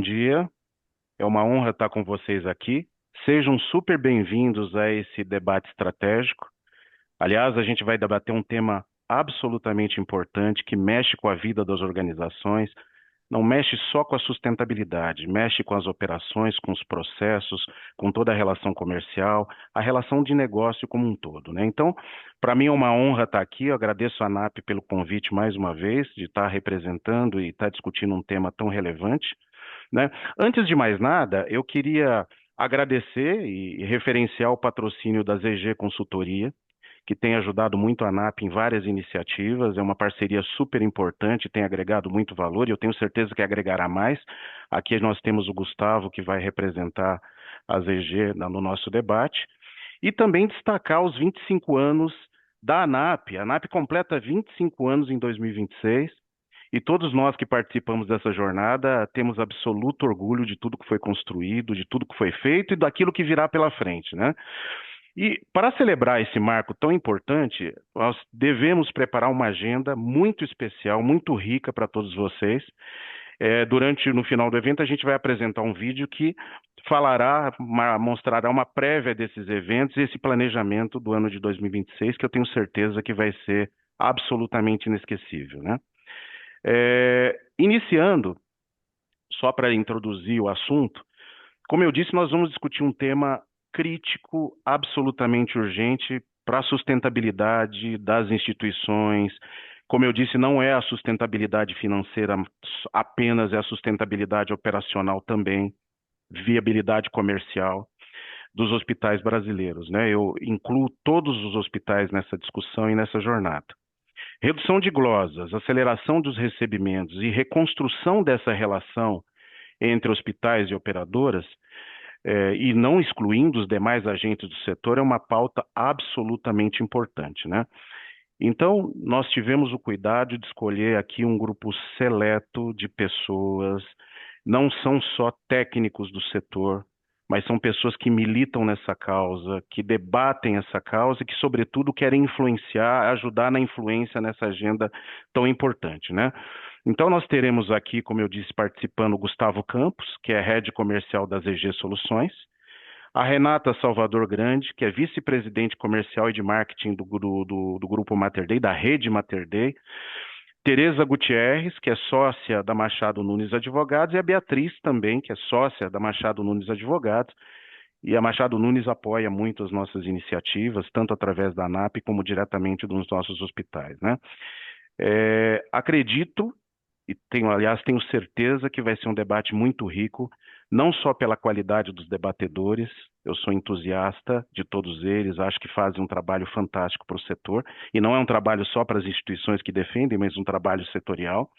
dia. É uma honra estar com vocês aqui. Sejam super bem-vindos a esse debate estratégico. Aliás, a gente vai debater um tema absolutamente importante que mexe com a vida das organizações. Não mexe só com a sustentabilidade, mexe com as operações, com os processos, com toda a relação comercial, a relação de negócio como um todo, né? Então, para mim é uma honra estar aqui. Eu agradeço a ANAP pelo convite mais uma vez, de estar representando e estar discutindo um tema tão relevante, né? Antes de mais nada, eu queria agradecer e referenciar o patrocínio da ZG Consultoria, que tem ajudado muito a ANAP em várias iniciativas. É uma parceria super importante, tem agregado muito valor e eu tenho certeza que agregará mais. Aqui nós temos o Gustavo, que vai representar a ZG no nosso debate. E também destacar os 25 anos da ANAP. A ANAP completa 25 anos em 2026. E todos nós que participamos dessa jornada temos absoluto orgulho de tudo que foi construído, de tudo que foi feito e daquilo que virá pela frente, né? E para celebrar esse marco tão importante, nós devemos preparar uma agenda muito especial, muito rica para todos vocês. No final do evento, a gente vai apresentar um vídeo que mostrará uma prévia desses eventos e esse planejamento do ano de 2026, que eu tenho certeza que vai ser absolutamente inesquecível, né? Iniciando, só para introduzir o assunto, como eu disse, nós vamos discutir um tema crítico, absolutamente urgente para a sustentabilidade das instituições. Como eu disse, não é a sustentabilidade financeira apenas, é a sustentabilidade operacional também, viabilidade comercial dos hospitais brasileiros, né? Eu incluo todos os hospitais nessa discussão e nessa jornada. Redução de glosas, aceleração dos recebimentos e reconstrução dessa relação entre hospitais e operadoras, e não excluindo os demais agentes do setor, é uma pauta absolutamente importante, né? Então, nós tivemos o cuidado de escolher aqui um grupo seleto de pessoas, não são só técnicos do setor, mas são pessoas que militam nessa causa, que debatem essa causa e que, sobretudo, querem influenciar, ajudar na influência nessa agenda tão importante, né? Então, nós teremos aqui, como eu disse, participando o Gustavo Campos, que é Head Comercial da ZG Soluções, a Renata Salvador Grande, que é vice-presidente comercial e de marketing do Grupo Mater Dei, da rede Mater Dei, Tereza Gutierrez, que é sócia da Machado Nunes Advogados, e a Beatriz também, que é sócia da Machado Nunes Advogados, e a Machado Nunes apoia muito as nossas iniciativas, tanto através da ANAP como diretamente dos nossos hospitais, né? Acredito tenho certeza que vai ser um debate muito rico, não só pela qualidade dos debatedores, eu sou entusiasta de todos eles, acho que fazem um trabalho fantástico para o setor, e não é um trabalho só para as instituições que defendem, mas um trabalho setorial,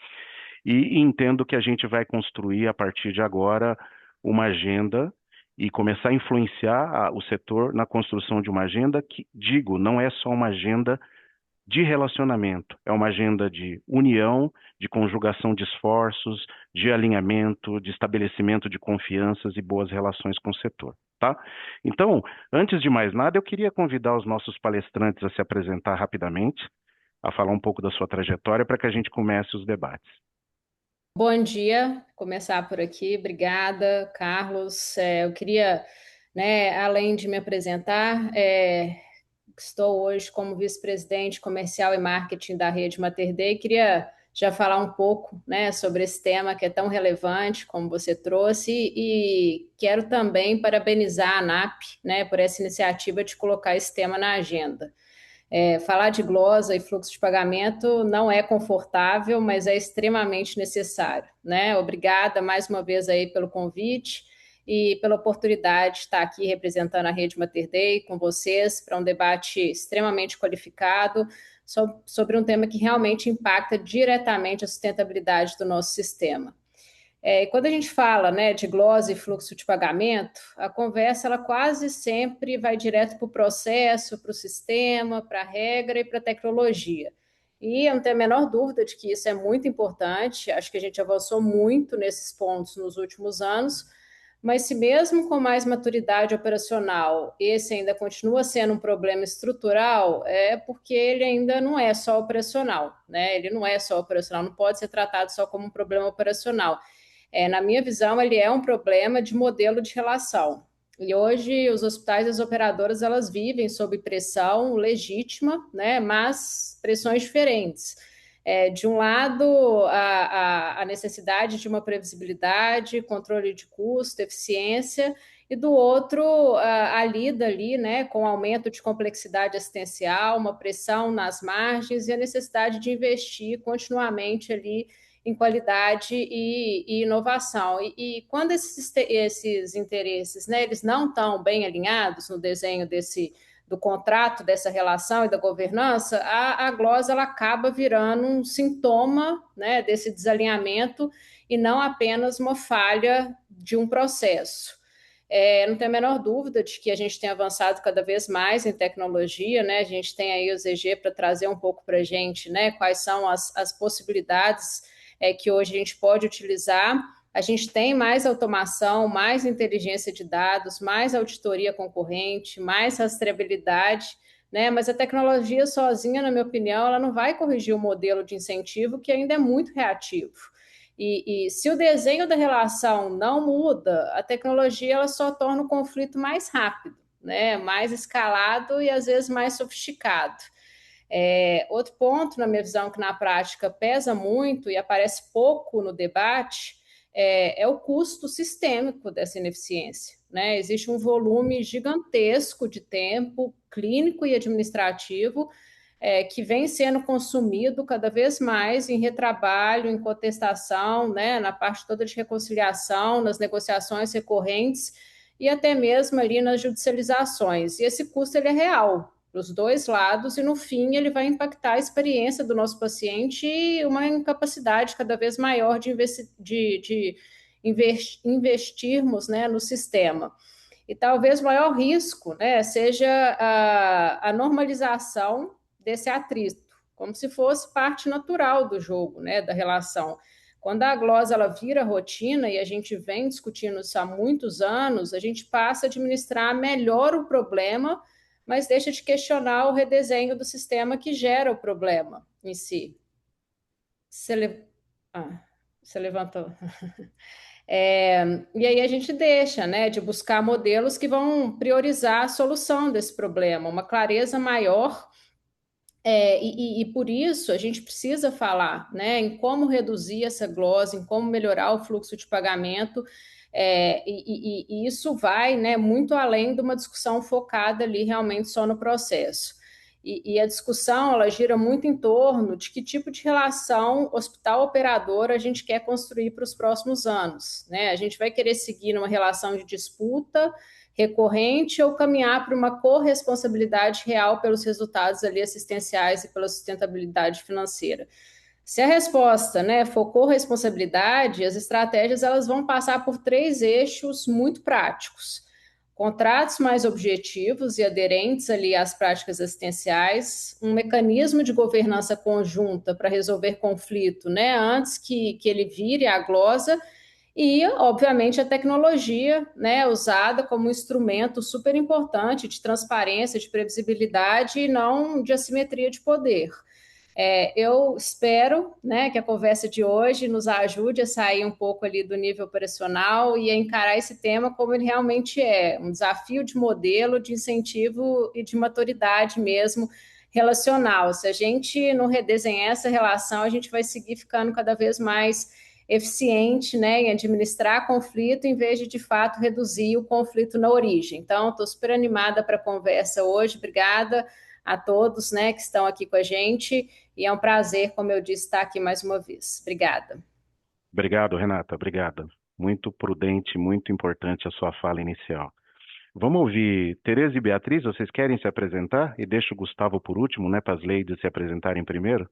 e entendo que a gente vai construir a partir de agora uma agenda e começar a influenciar o setor na construção de uma agenda que, digo, não é só uma agenda de relacionamento, é uma agenda de união, de conjugação de esforços, de alinhamento, de estabelecimento de confianças e boas relações com o setor, tá? Então, antes de mais nada, eu queria convidar os nossos palestrantes a se apresentar rapidamente, a falar um pouco da sua trajetória para que a gente comece os debates. Bom dia, começar por aqui. Obrigada, Carlos. Eu queria, né, além de me apresentar, estou hoje como vice-presidente comercial e marketing da rede Mater Dei. Queria já falar um pouco, né, sobre esse tema que é tão relevante, como você trouxe, e quero também parabenizar a ANAP, né, por essa iniciativa de colocar esse tema na agenda. Falar de glosa e fluxo de pagamento não é confortável, mas é extremamente necessário, né? Obrigada mais uma vez aí pelo convite e pela oportunidade de estar aqui representando a Rede Mater Dei com vocês para um debate extremamente qualificado sobre um tema que realmente impacta diretamente a sustentabilidade do nosso sistema. Quando a gente fala, né, de glosa e fluxo de pagamento, a conversa ela quase sempre vai direto para o processo, para o sistema, para a regra e para a tecnologia. E eu não tenho a menor dúvida de que isso é muito importante, acho que a gente avançou muito nesses pontos nos últimos anos, mas se mesmo com mais maturidade operacional, esse ainda continua sendo um problema estrutural, é porque ele ainda não é só operacional, né? Ele não é só operacional, não pode ser tratado só como um problema operacional. Na minha visão, ele é um problema de modelo de relação. E hoje os hospitais e as operadoras elas vivem sob pressão legítima, né, mas pressões diferentes. De um lado, a necessidade de uma previsibilidade, controle de custo, eficiência, e do outro, a lida ali, né, com aumento de complexidade assistencial, uma pressão nas margens e a necessidade de investir continuamente ali em qualidade e inovação. E quando esses interesses, né, eles não estão bem alinhados no desenho do contrato, dessa relação e da governança, a glosa ela acaba virando um sintoma, né, desse desalinhamento e não apenas uma falha de um processo. Não tenho a menor dúvida de que a gente tem avançado cada vez mais em tecnologia, né? A gente tem aí o ZG para trazer um pouco para a gente, né? Quais são as possibilidades que hoje a gente pode utilizar. A gente tem mais automação, mais inteligência de dados, mais auditoria concorrente, mais rastreabilidade, né? Mas a tecnologia sozinha, na minha opinião, ela não vai corrigir o modelo de incentivo que ainda é muito reativo. E se o desenho da relação não muda, a tecnologia ela só torna o conflito mais rápido, né? Mais escalado e às vezes mais sofisticado. Outro ponto, na minha visão, que na prática pesa muito e aparece pouco no debate, é o custo sistêmico dessa ineficiência. Né? Existe um volume gigantesco de tempo clínico e administrativo que vem sendo consumido cada vez mais em retrabalho, em contestação, né, na parte toda de reconciliação, nas negociações recorrentes e até mesmo ali nas judicializações. E esse custo ele é real para os dois lados e no fim ele vai impactar a experiência do nosso paciente e uma incapacidade cada vez maior de investirmos, né, no sistema. E talvez o maior risco, né, seja a normalização desse atrito, como se fosse parte natural do jogo, né, da relação. Quando a glosa ela vira rotina, e a gente vem discutindo isso há muitos anos, a gente passa a administrar melhor o problema, mas deixa de questionar o redesenho do sistema que gera o problema em si. Você, você levantou. E aí a gente deixa, né, de buscar modelos que vão priorizar a solução desse problema, uma clareza maior. E por isso a gente precisa falar, né, em como reduzir essa glosa, em como melhorar o fluxo de pagamento, e isso vai, né, muito além de uma discussão focada ali realmente só no processo. E a discussão ela gira muito em torno de que tipo de relação hospital-operador a gente quer construir para os próximos anos, né? A gente vai querer seguir numa relação de disputa recorrente ou caminhar para uma corresponsabilidade real pelos resultados ali assistenciais e pela sustentabilidade financeira. Se a resposta, né, for corresponsabilidade, as estratégias elas vão passar por três eixos muito práticos. Contratos mais objetivos e aderentes ali às práticas assistenciais, um mecanismo de governança conjunta para resolver conflito, né, antes que ele vire a glosa, e, obviamente, a tecnologia, né, usada como um instrumento super importante de transparência, de previsibilidade e não de assimetria de poder. Eu espero, né, que a conversa de hoje nos ajude a sair um pouco ali do nível operacional e a encarar esse tema como ele realmente é, um desafio de modelo, de incentivo e de maturidade mesmo relacional. Se a gente não redesenhar essa relação, a gente vai seguir ficando cada vez mais eficiente, né, em administrar conflito em vez de fato reduzir o conflito na origem. Então, estou super animada para a conversa hoje. Obrigada a todos, né, que estão aqui com a gente e é um prazer, como eu disse, estar aqui mais uma vez. Obrigada. Obrigado, Renata. Obrigada. Muito prudente, muito importante a sua fala inicial. Vamos ouvir Tereza e Beatriz, vocês querem se apresentar? E deixa o Gustavo por último, né, para as ladies se apresentarem primeiro?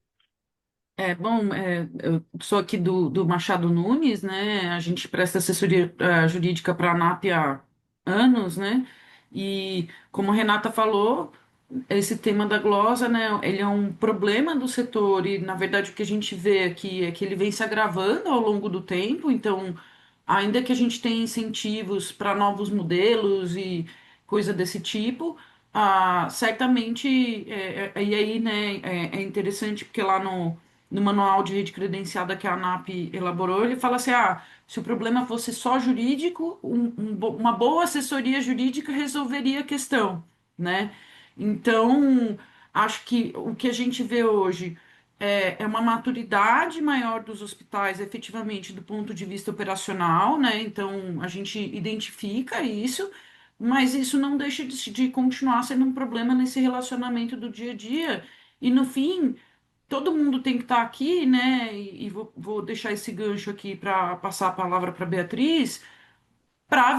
Eu sou aqui do Machado Nunes, né? A gente presta assessoria jurídica para a ANAP há anos, né? E como a Renata falou, esse tema da glosa, né? Ele é um problema do setor e, na verdade, o que a gente vê aqui é que ele vem se agravando ao longo do tempo. Então, ainda que a gente tenha incentivos para novos modelos e coisa desse tipo, certamente, e aí, né? É interessante porque lá no manual de rede credenciada que a ANAP elaborou, ele fala assim, se o problema fosse só jurídico, uma boa assessoria jurídica resolveria a questão, né? Então, acho que o que a gente vê hoje é uma maturidade maior dos hospitais, efetivamente, do ponto de vista operacional, né? Então, a gente identifica isso, mas isso não deixa de continuar sendo um problema nesse relacionamento do dia a dia. E, no fim, todo mundo tem que estar aqui, né? E vou deixar esse gancho aqui para passar a palavra para Beatriz para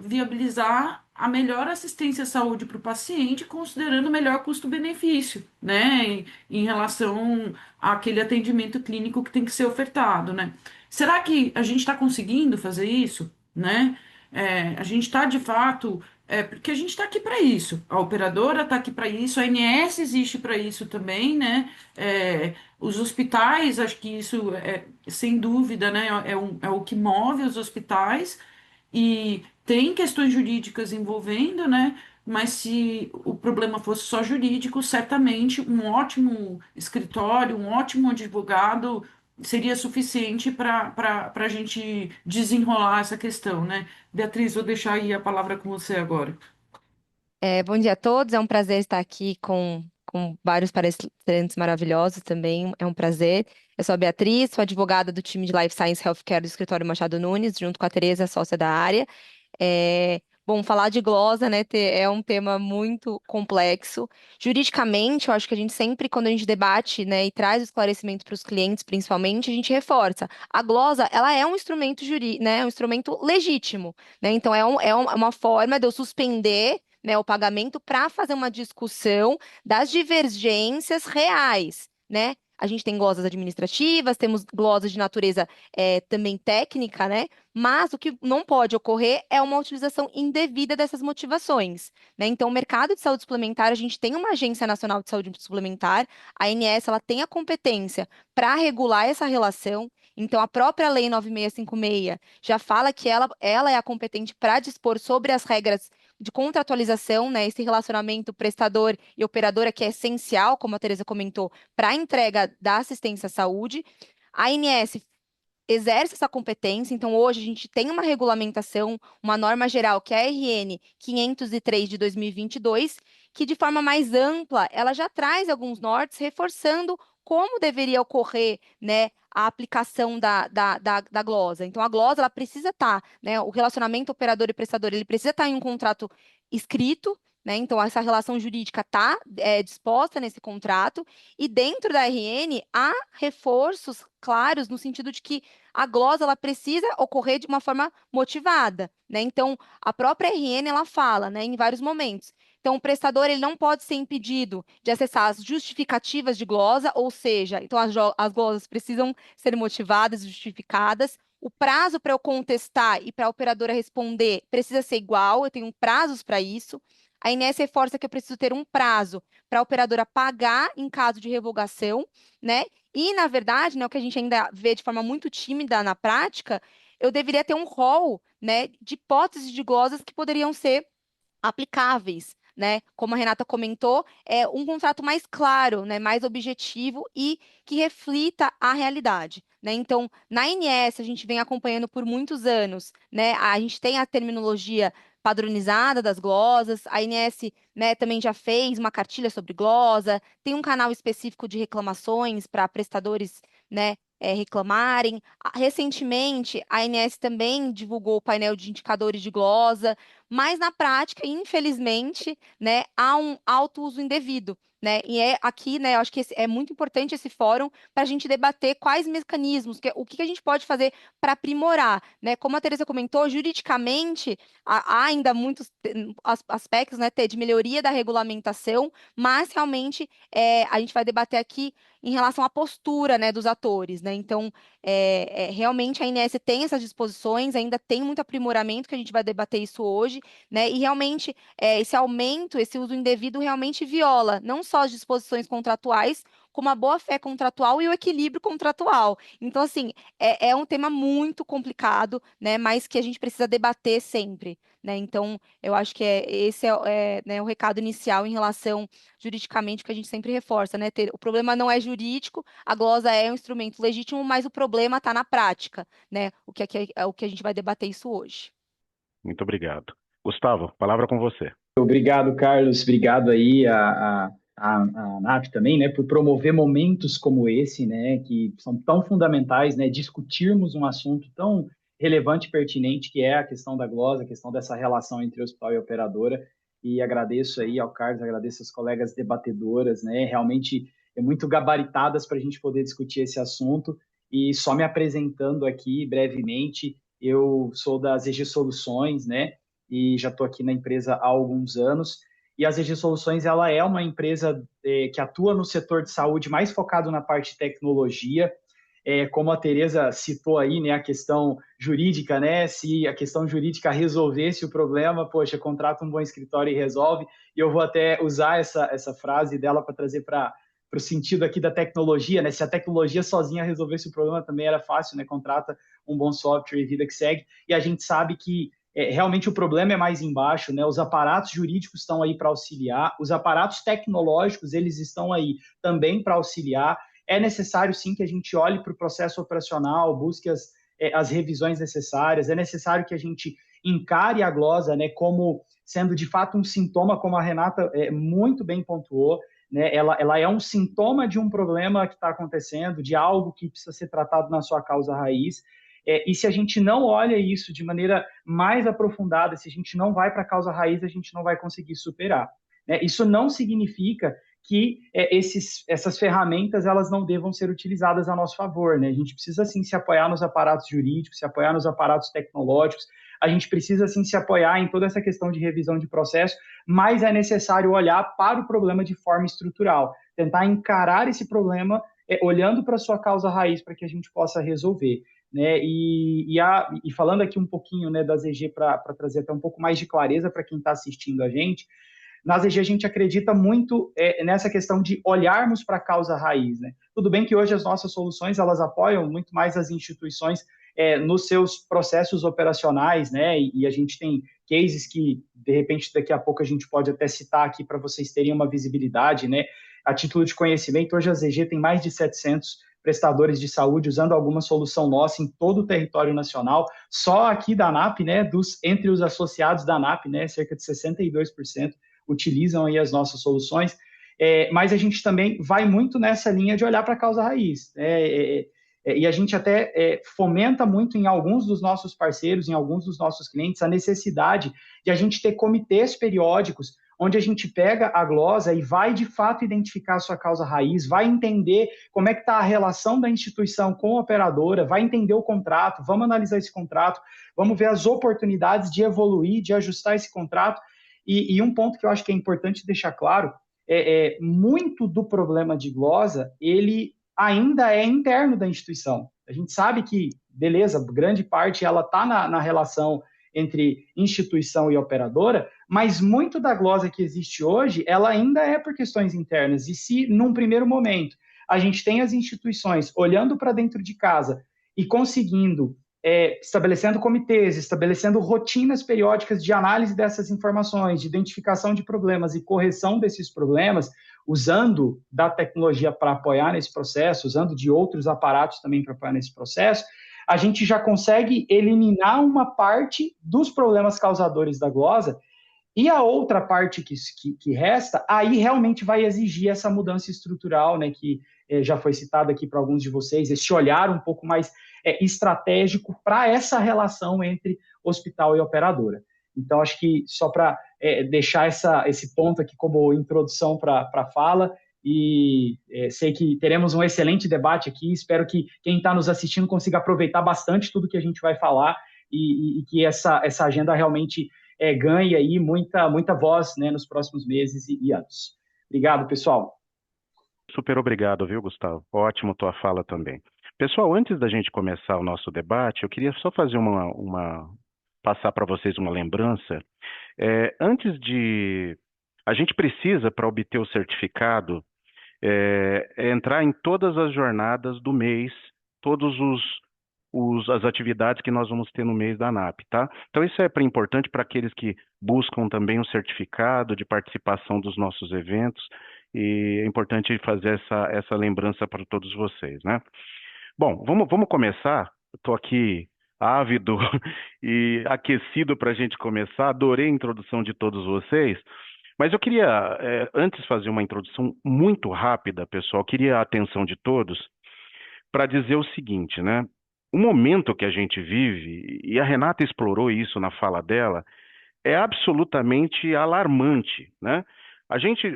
viabilizar a melhor assistência à saúde para o paciente, considerando o melhor custo-benefício, né, em relação àquele atendimento clínico que tem que ser ofertado, né? Será que a gente está conseguindo fazer isso, né? A gente está de fato, porque a gente está aqui para isso, a operadora está aqui para isso, a ANS existe para isso também, né? Os hospitais, acho que isso sem dúvida, né, é o que move os hospitais. E tem questões jurídicas envolvendo, né? Mas se o problema fosse só jurídico, certamente um ótimo escritório, um ótimo advogado seria suficiente para a gente desenrolar essa questão, né? Beatriz, vou deixar aí a palavra com você agora. Bom dia a todos, é um prazer estar aqui com vários palestrantes maravilhosos também, é um prazer. Eu sou a Beatriz, sou advogada do time de Life Science Healthcare do Escritório Machado Nunes, junto com a Tereza, sócia da área. Bom, falar de glosa, né, é um tema muito complexo. Juridicamente, eu acho que a gente sempre, quando a gente debate, né, e traz o esclarecimento para os clientes, principalmente, a gente reforça. A glosa, ela é um instrumento né, um instrumento legítimo, né? Então, uma forma de eu suspender, né, o pagamento para fazer uma discussão das divergências reais, né? A gente tem glosas administrativas, temos glosas de natureza também técnica, né? Mas o que não pode ocorrer é uma utilização indevida dessas motivações, né? Então, o mercado de saúde suplementar, a gente tem uma Agência Nacional de Saúde Suplementar, a ANS, ela tem a competência para regular essa relação. Então, a própria Lei 9656 já fala que ela é a competente para dispor sobre as regras de contratualização, né? Esse relacionamento prestador e operadora que é essencial, como a Teresa comentou, para a entrega da assistência à saúde. A ANS exerce essa competência, então hoje a gente tem uma regulamentação, uma norma geral, que é a RN 503 de 2022, que de forma mais ampla, ela já traz alguns nortes, reforçando como deveria ocorrer, né, a aplicação da glosa. Então, a glosa, ela precisa estar, né, o relacionamento operador e prestador, ele precisa estar em um contrato escrito, né, então essa relação jurídica está disposta nesse contrato, e dentro da RN há reforços claros no sentido de que a glosa ela precisa ocorrer de uma forma motivada, né? Então, a própria RN ela fala, né, em vários momentos. Então, o prestador ele não pode ser impedido de acessar as justificativas de glosa, ou seja, então as glosas precisam ser motivadas e justificadas. O prazo para eu contestar e para a operadora responder precisa ser igual, eu tenho prazos para isso. A INSS reforça que eu preciso ter um prazo para a operadora pagar em caso de revogação, né? E, na verdade, né, o que a gente ainda vê de forma muito tímida na prática, eu deveria ter um rol, né, de hipóteses de glosas que poderiam ser aplicáveis, né? Como a Renata comentou, é um contrato mais claro, né, mais objetivo e que reflita a realidade, né? Então, na INS, a gente vem acompanhando por muitos anos, né? A gente tem a terminologia padronizada das glosas, a INS, né, também já fez uma cartilha sobre glosa, tem um canal específico de reclamações para prestadores, né, reclamarem. Recentemente, a ANS também divulgou o painel de indicadores de glosa, mas na prática, infelizmente, né, há um alto uso indevido, né? E é aqui, né, eu acho que é muito importante esse fórum para a gente debater quais mecanismos, o que a gente pode fazer para aprimorar, né? Como a Teresa comentou, juridicamente há ainda muitos aspectos, né, de melhoria da regulamentação, mas realmente a gente vai debater aqui em relação à postura, né, dos atores, né? Então, realmente a INS tem essas disposições, ainda tem muito aprimoramento que a gente vai debater isso hoje, né? E realmente esse aumento, esse uso indevido realmente viola não só as disposições contratuais, como a boa-fé contratual e o equilíbrio contratual. Então, assim, é um tema muito complicado, né, mas que a gente precisa debater sempre, né? Então, eu acho que esse né, o recado inicial em relação juridicamente que a gente sempre reforça, né? O problema não é jurídico, a glosa é um instrumento legítimo, mas o problema está na prática, né? O que a gente vai debater isso hoje. Muito obrigado. Gustavo, palavra com você. Obrigado, Carlos. Obrigado aí a ANAP também, né, por promover momentos como esse, né, que são tão fundamentais, né, discutirmos um assunto tão relevante e pertinente que é a questão da glosa, a questão dessa relação entre hospital e operadora. E agradeço aí ao Carlos, agradeço às colegas debatedoras, né, realmente muito gabaritadas para a gente poder discutir esse assunto. E só me apresentando aqui brevemente, eu sou da ZG Soluções, né, e já estou aqui na empresa há alguns anos. E a ZG Soluções ela é uma empresa que atua no setor de saúde mais focado na parte de tecnologia. Como a Tereza citou aí, né, a questão jurídica, né, se a questão jurídica resolvesse o problema, poxa, contrata um bom escritório e resolve. E eu vou até usar essa frase dela para trazer para o sentido aqui da tecnologia, né? Se a tecnologia sozinha resolvesse o problema também era fácil, né? Contrata um bom software e vida que segue. E a gente sabe que realmente o problema é mais embaixo, né? Os aparatos jurídicos estão aí para auxiliar, os aparatos tecnológicos eles estão aí também para auxiliar. É necessário sim que a gente olhe para o processo operacional, busque as revisões necessárias. É necessário que a gente encare a glosa, né, como sendo de fato um sintoma, como a Renata muito bem pontuou. Né? Ela é um sintoma de um problema que está acontecendo, de algo que precisa ser tratado na sua causa raiz. E se a gente não olha isso de maneira mais aprofundada, se a gente não vai para a causa raiz, a gente não vai conseguir superar. Né? Isso não significa que essas ferramentas elas não devam ser utilizadas a nosso favor. Né? A gente precisa, sim, se apoiar nos aparatos jurídicos, se apoiar nos aparatos tecnológicos, a gente precisa, sim, se apoiar em toda essa questão de revisão de processo, mas é necessário olhar para o problema de forma estrutural, tentar encarar esse problema olhando para a sua causa raiz para que a gente possa resolver. Né? E falando aqui um pouquinho, né, da ZG para trazer até um pouco mais de clareza para quem está assistindo a gente, na ZG a gente acredita muito nessa questão de olharmos para a causa raiz. Né? Tudo bem que hoje as nossas soluções elas apoiam muito mais as instituições nos seus processos operacionais, né? E a gente tem cases que, de repente, daqui a pouco a gente pode até citar aqui para vocês terem uma visibilidade. Né? A título de conhecimento, hoje a ZG tem mais de 700 prestadores de saúde usando alguma solução nossa em todo o território nacional. Só aqui da ANAP, né, entre os associados da ANAP, né, cerca de 62% utilizam aí as nossas soluções. Mas a gente também vai muito nessa linha de olhar para a causa raiz. E a gente até fomenta muito em alguns dos nossos parceiros, em alguns dos nossos clientes, a necessidade de a gente ter comitês periódicos onde a gente pega a glosa e vai, de fato, identificar a sua causa raiz, vai entender como é que está a relação da instituição com a operadora, vai entender o contrato, vamos analisar esse contrato, vamos ver as oportunidades de evoluir, de ajustar esse contrato. E um ponto que eu acho que é importante deixar claro, muito do problema de glosa, ele ainda é interno da instituição. A gente sabe que, beleza, grande parte ela está na relação entre instituição e operadora, mas muito da glosa que existe hoje, ela ainda é por questões internas. E se, num primeiro momento, a gente tem as instituições olhando para dentro de casa e conseguindo, estabelecendo comitês, estabelecendo rotinas periódicas de análise dessas informações, de identificação de problemas e correção desses problemas, usando da tecnologia para apoiar nesse processo, usando de outros aparatos também para apoiar nesse processo, a gente já consegue eliminar uma parte dos problemas causadores da glosa e a outra parte que resta, aí realmente vai exigir essa mudança estrutural, né, que já foi citada aqui para alguns de vocês, esse olhar um pouco mais estratégico para essa relação entre hospital e operadora. Então, acho que só para deixar esse ponto aqui como introdução para a fala, e sei que teremos um excelente debate aqui, espero que quem está nos assistindo consiga aproveitar bastante tudo que a gente vai falar e que essa agenda realmente ganhe aí muita voz, né, nos próximos meses e anos. Obrigado, pessoal. Super obrigado, viu, Gustavo? Ótimo tua fala também. Pessoal, antes da gente começar o nosso debate, eu queria só fazer passar para vocês uma lembrança. A gente precisa, para obter o certificado, é entrar em todas as jornadas do mês, todos as atividades que nós vamos ter no mês da ANAP, tá? Então isso é importante para aqueles que buscam também um certificado de participação dos nossos eventos, e é importante fazer essa lembrança para todos vocês, né? Bom, vamos começar. Estou aqui ávido e aquecido para a gente começar. Adorei a introdução de todos vocês. Mas eu queria, antes, fazer uma introdução muito rápida, pessoal. Queria a atenção de todos para dizer o seguinte, né? O momento que a gente vive, e a Renata explorou isso na fala dela, é absolutamente alarmante, né? A gente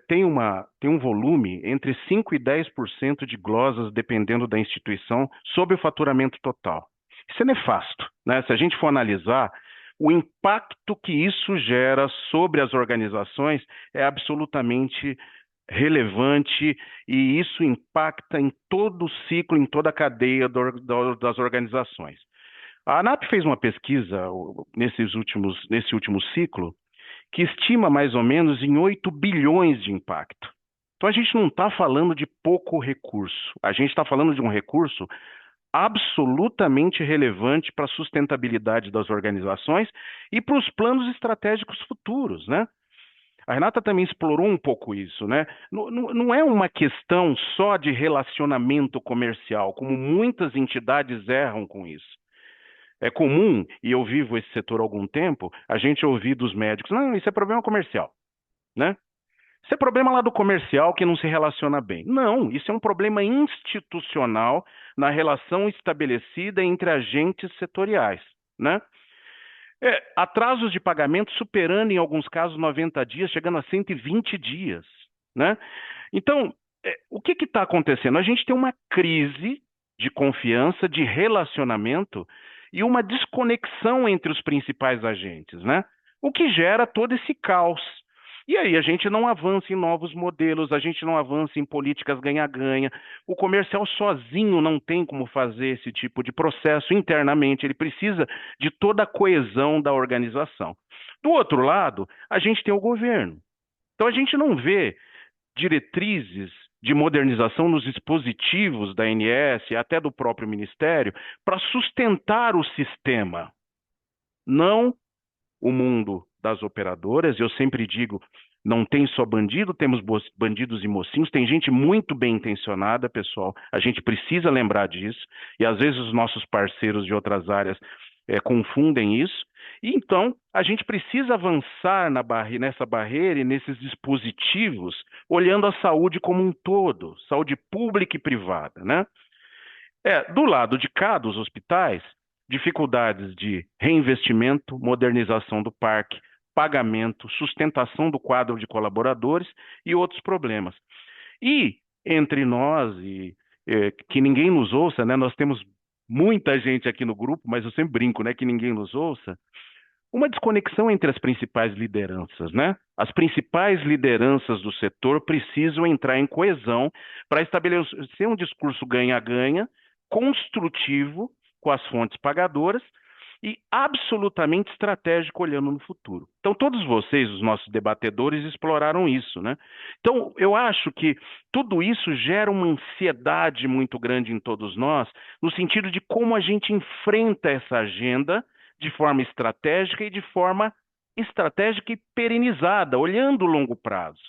tem um volume entre 5% e 10% de glosas, dependendo da instituição, sobre o faturamento total. Isso é nefasto, né? Se a gente for analisar, o impacto que isso gera sobre as organizações é absolutamente relevante, e isso impacta em todo o ciclo, em toda a cadeia das organizações. A ANAP fez uma pesquisa nesse último ciclo, que estima mais ou menos em 8 bilhões de impacto. Então a gente não está falando de pouco recurso, a gente está falando de um recurso absolutamente relevante para a sustentabilidade das organizações e para os planos estratégicos futuros, né? A Renata também explorou um pouco isso, né? Não é uma questão só de relacionamento comercial, como muitas entidades erram com isso. É comum, e eu vivo esse setor há algum tempo, a gente ouvir dos médicos: não, isso é problema comercial, né? Isso é problema lá do comercial que não se relaciona bem. Não, isso é um problema institucional na relação estabelecida entre agentes setoriais, né? Atrasos de pagamento superando, em alguns casos, 90 dias, chegando a 120 dias, né? Então, o que está acontecendo? A gente tem uma crise de confiança, de relacionamento e uma desconexão entre os principais agentes, né? O que gera todo esse caos. E aí a gente não avança em novos modelos, a gente não avança em políticas ganha-ganha. O comercial sozinho não tem como fazer esse tipo de processo internamente, ele precisa de toda a coesão da organização. Do outro lado, a gente tem o governo. Então a gente não vê diretrizes de modernização nos dispositivos da ANS, até do próprio Ministério, para sustentar o sistema. Não o mundo das operadoras. Eu sempre digo, não tem só bandido, temos bandidos e mocinhos, tem gente muito bem intencionada, pessoal, a gente precisa lembrar disso, e às vezes os nossos parceiros de outras áreas confundem isso, e então a gente precisa avançar nessa barreira e nesses dispositivos, olhando a saúde como um todo, saúde pública e privada, né? Do lado de cá, dos hospitais, dificuldades de reinvestimento, modernização do parque, pagamento, sustentação do quadro de colaboradores e outros problemas. E entre nós, que ninguém nos ouça, né? Nós temos muita gente aqui no grupo, mas eu sempre brinco, né, que ninguém nos ouça, uma desconexão entre as principais lideranças, né? As principais lideranças do setor precisam entrar em coesão para estabelecer um discurso ganha-ganha, construtivo, com as fontes pagadoras e absolutamente estratégico olhando no futuro. Então, todos vocês, os nossos debatedores, exploraram isso, né? Então, eu acho que tudo isso gera uma ansiedade muito grande em todos nós, no sentido de como a gente enfrenta essa agenda de forma estratégica e perenizada, olhando o longo prazo.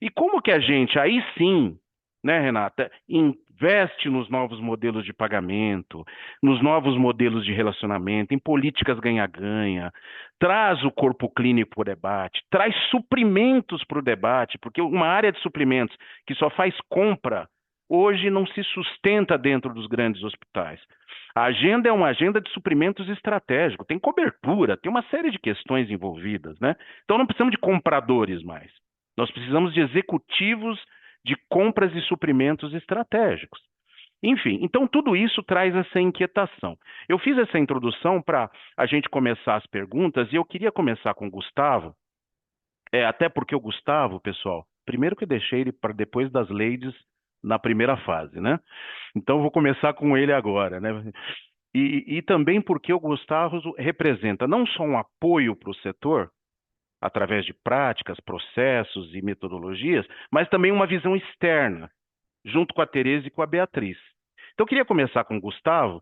E como que a gente, aí sim, né, Renata, investe nos novos modelos de pagamento, nos novos modelos de relacionamento, em políticas ganha-ganha, traz o corpo clínico para o debate, traz suprimentos para o debate, porque uma área de suprimentos que só faz compra, hoje não se sustenta dentro dos grandes hospitais. A agenda é uma agenda de suprimentos estratégico, tem cobertura, tem uma série de questões envolvidas, né? Então não precisamos de compradores mais, nós precisamos de executivos de compras e suprimentos estratégicos. Enfim, então tudo isso traz essa inquietação. Eu fiz essa introdução para a gente começar as perguntas, e eu queria começar com o Gustavo, até porque o Gustavo, pessoal, primeiro que eu deixei ele para depois das ladies na primeira fase, né? Então eu vou começar com ele agora, né? E também porque o Gustavo representa não só um apoio para o setor, através de práticas, processos e metodologias, mas também uma visão externa, junto com a Tereza e com a Beatriz. Então, eu queria começar com o Gustavo.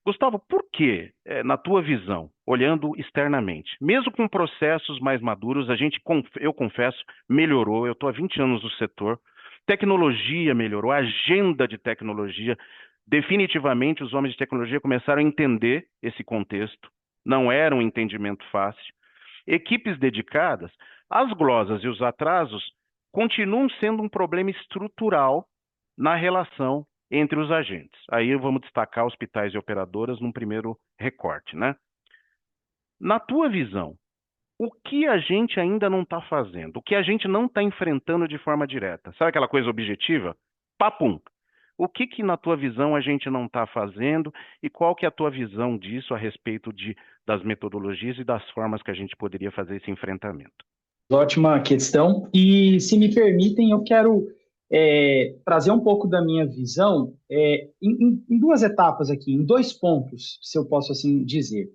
Gustavo, por que, na tua visão, olhando externamente, mesmo com processos mais maduros, eu confesso, melhorou, eu estou há 20 anos no setor, tecnologia melhorou, a agenda de tecnologia, definitivamente os homens de tecnologia começaram a entender esse contexto, não era um entendimento fácil. Equipes dedicadas, as glosas e os atrasos continuam sendo um problema estrutural na relação entre os agentes. Aí vamos destacar hospitais e operadoras num primeiro recorte, né? Na tua visão, o que a gente ainda não está fazendo? O que a gente não está enfrentando de forma direta? Sabe aquela coisa objetiva? Papum! O que na tua visão a gente não está fazendo e qual que é a tua visão disso a respeito das metodologias e das formas que a gente poderia fazer esse enfrentamento? Ótima questão. E, se me permitem, eu quero trazer um pouco da minha visão em duas etapas aqui, em 2 pontos, se eu posso assim dizer.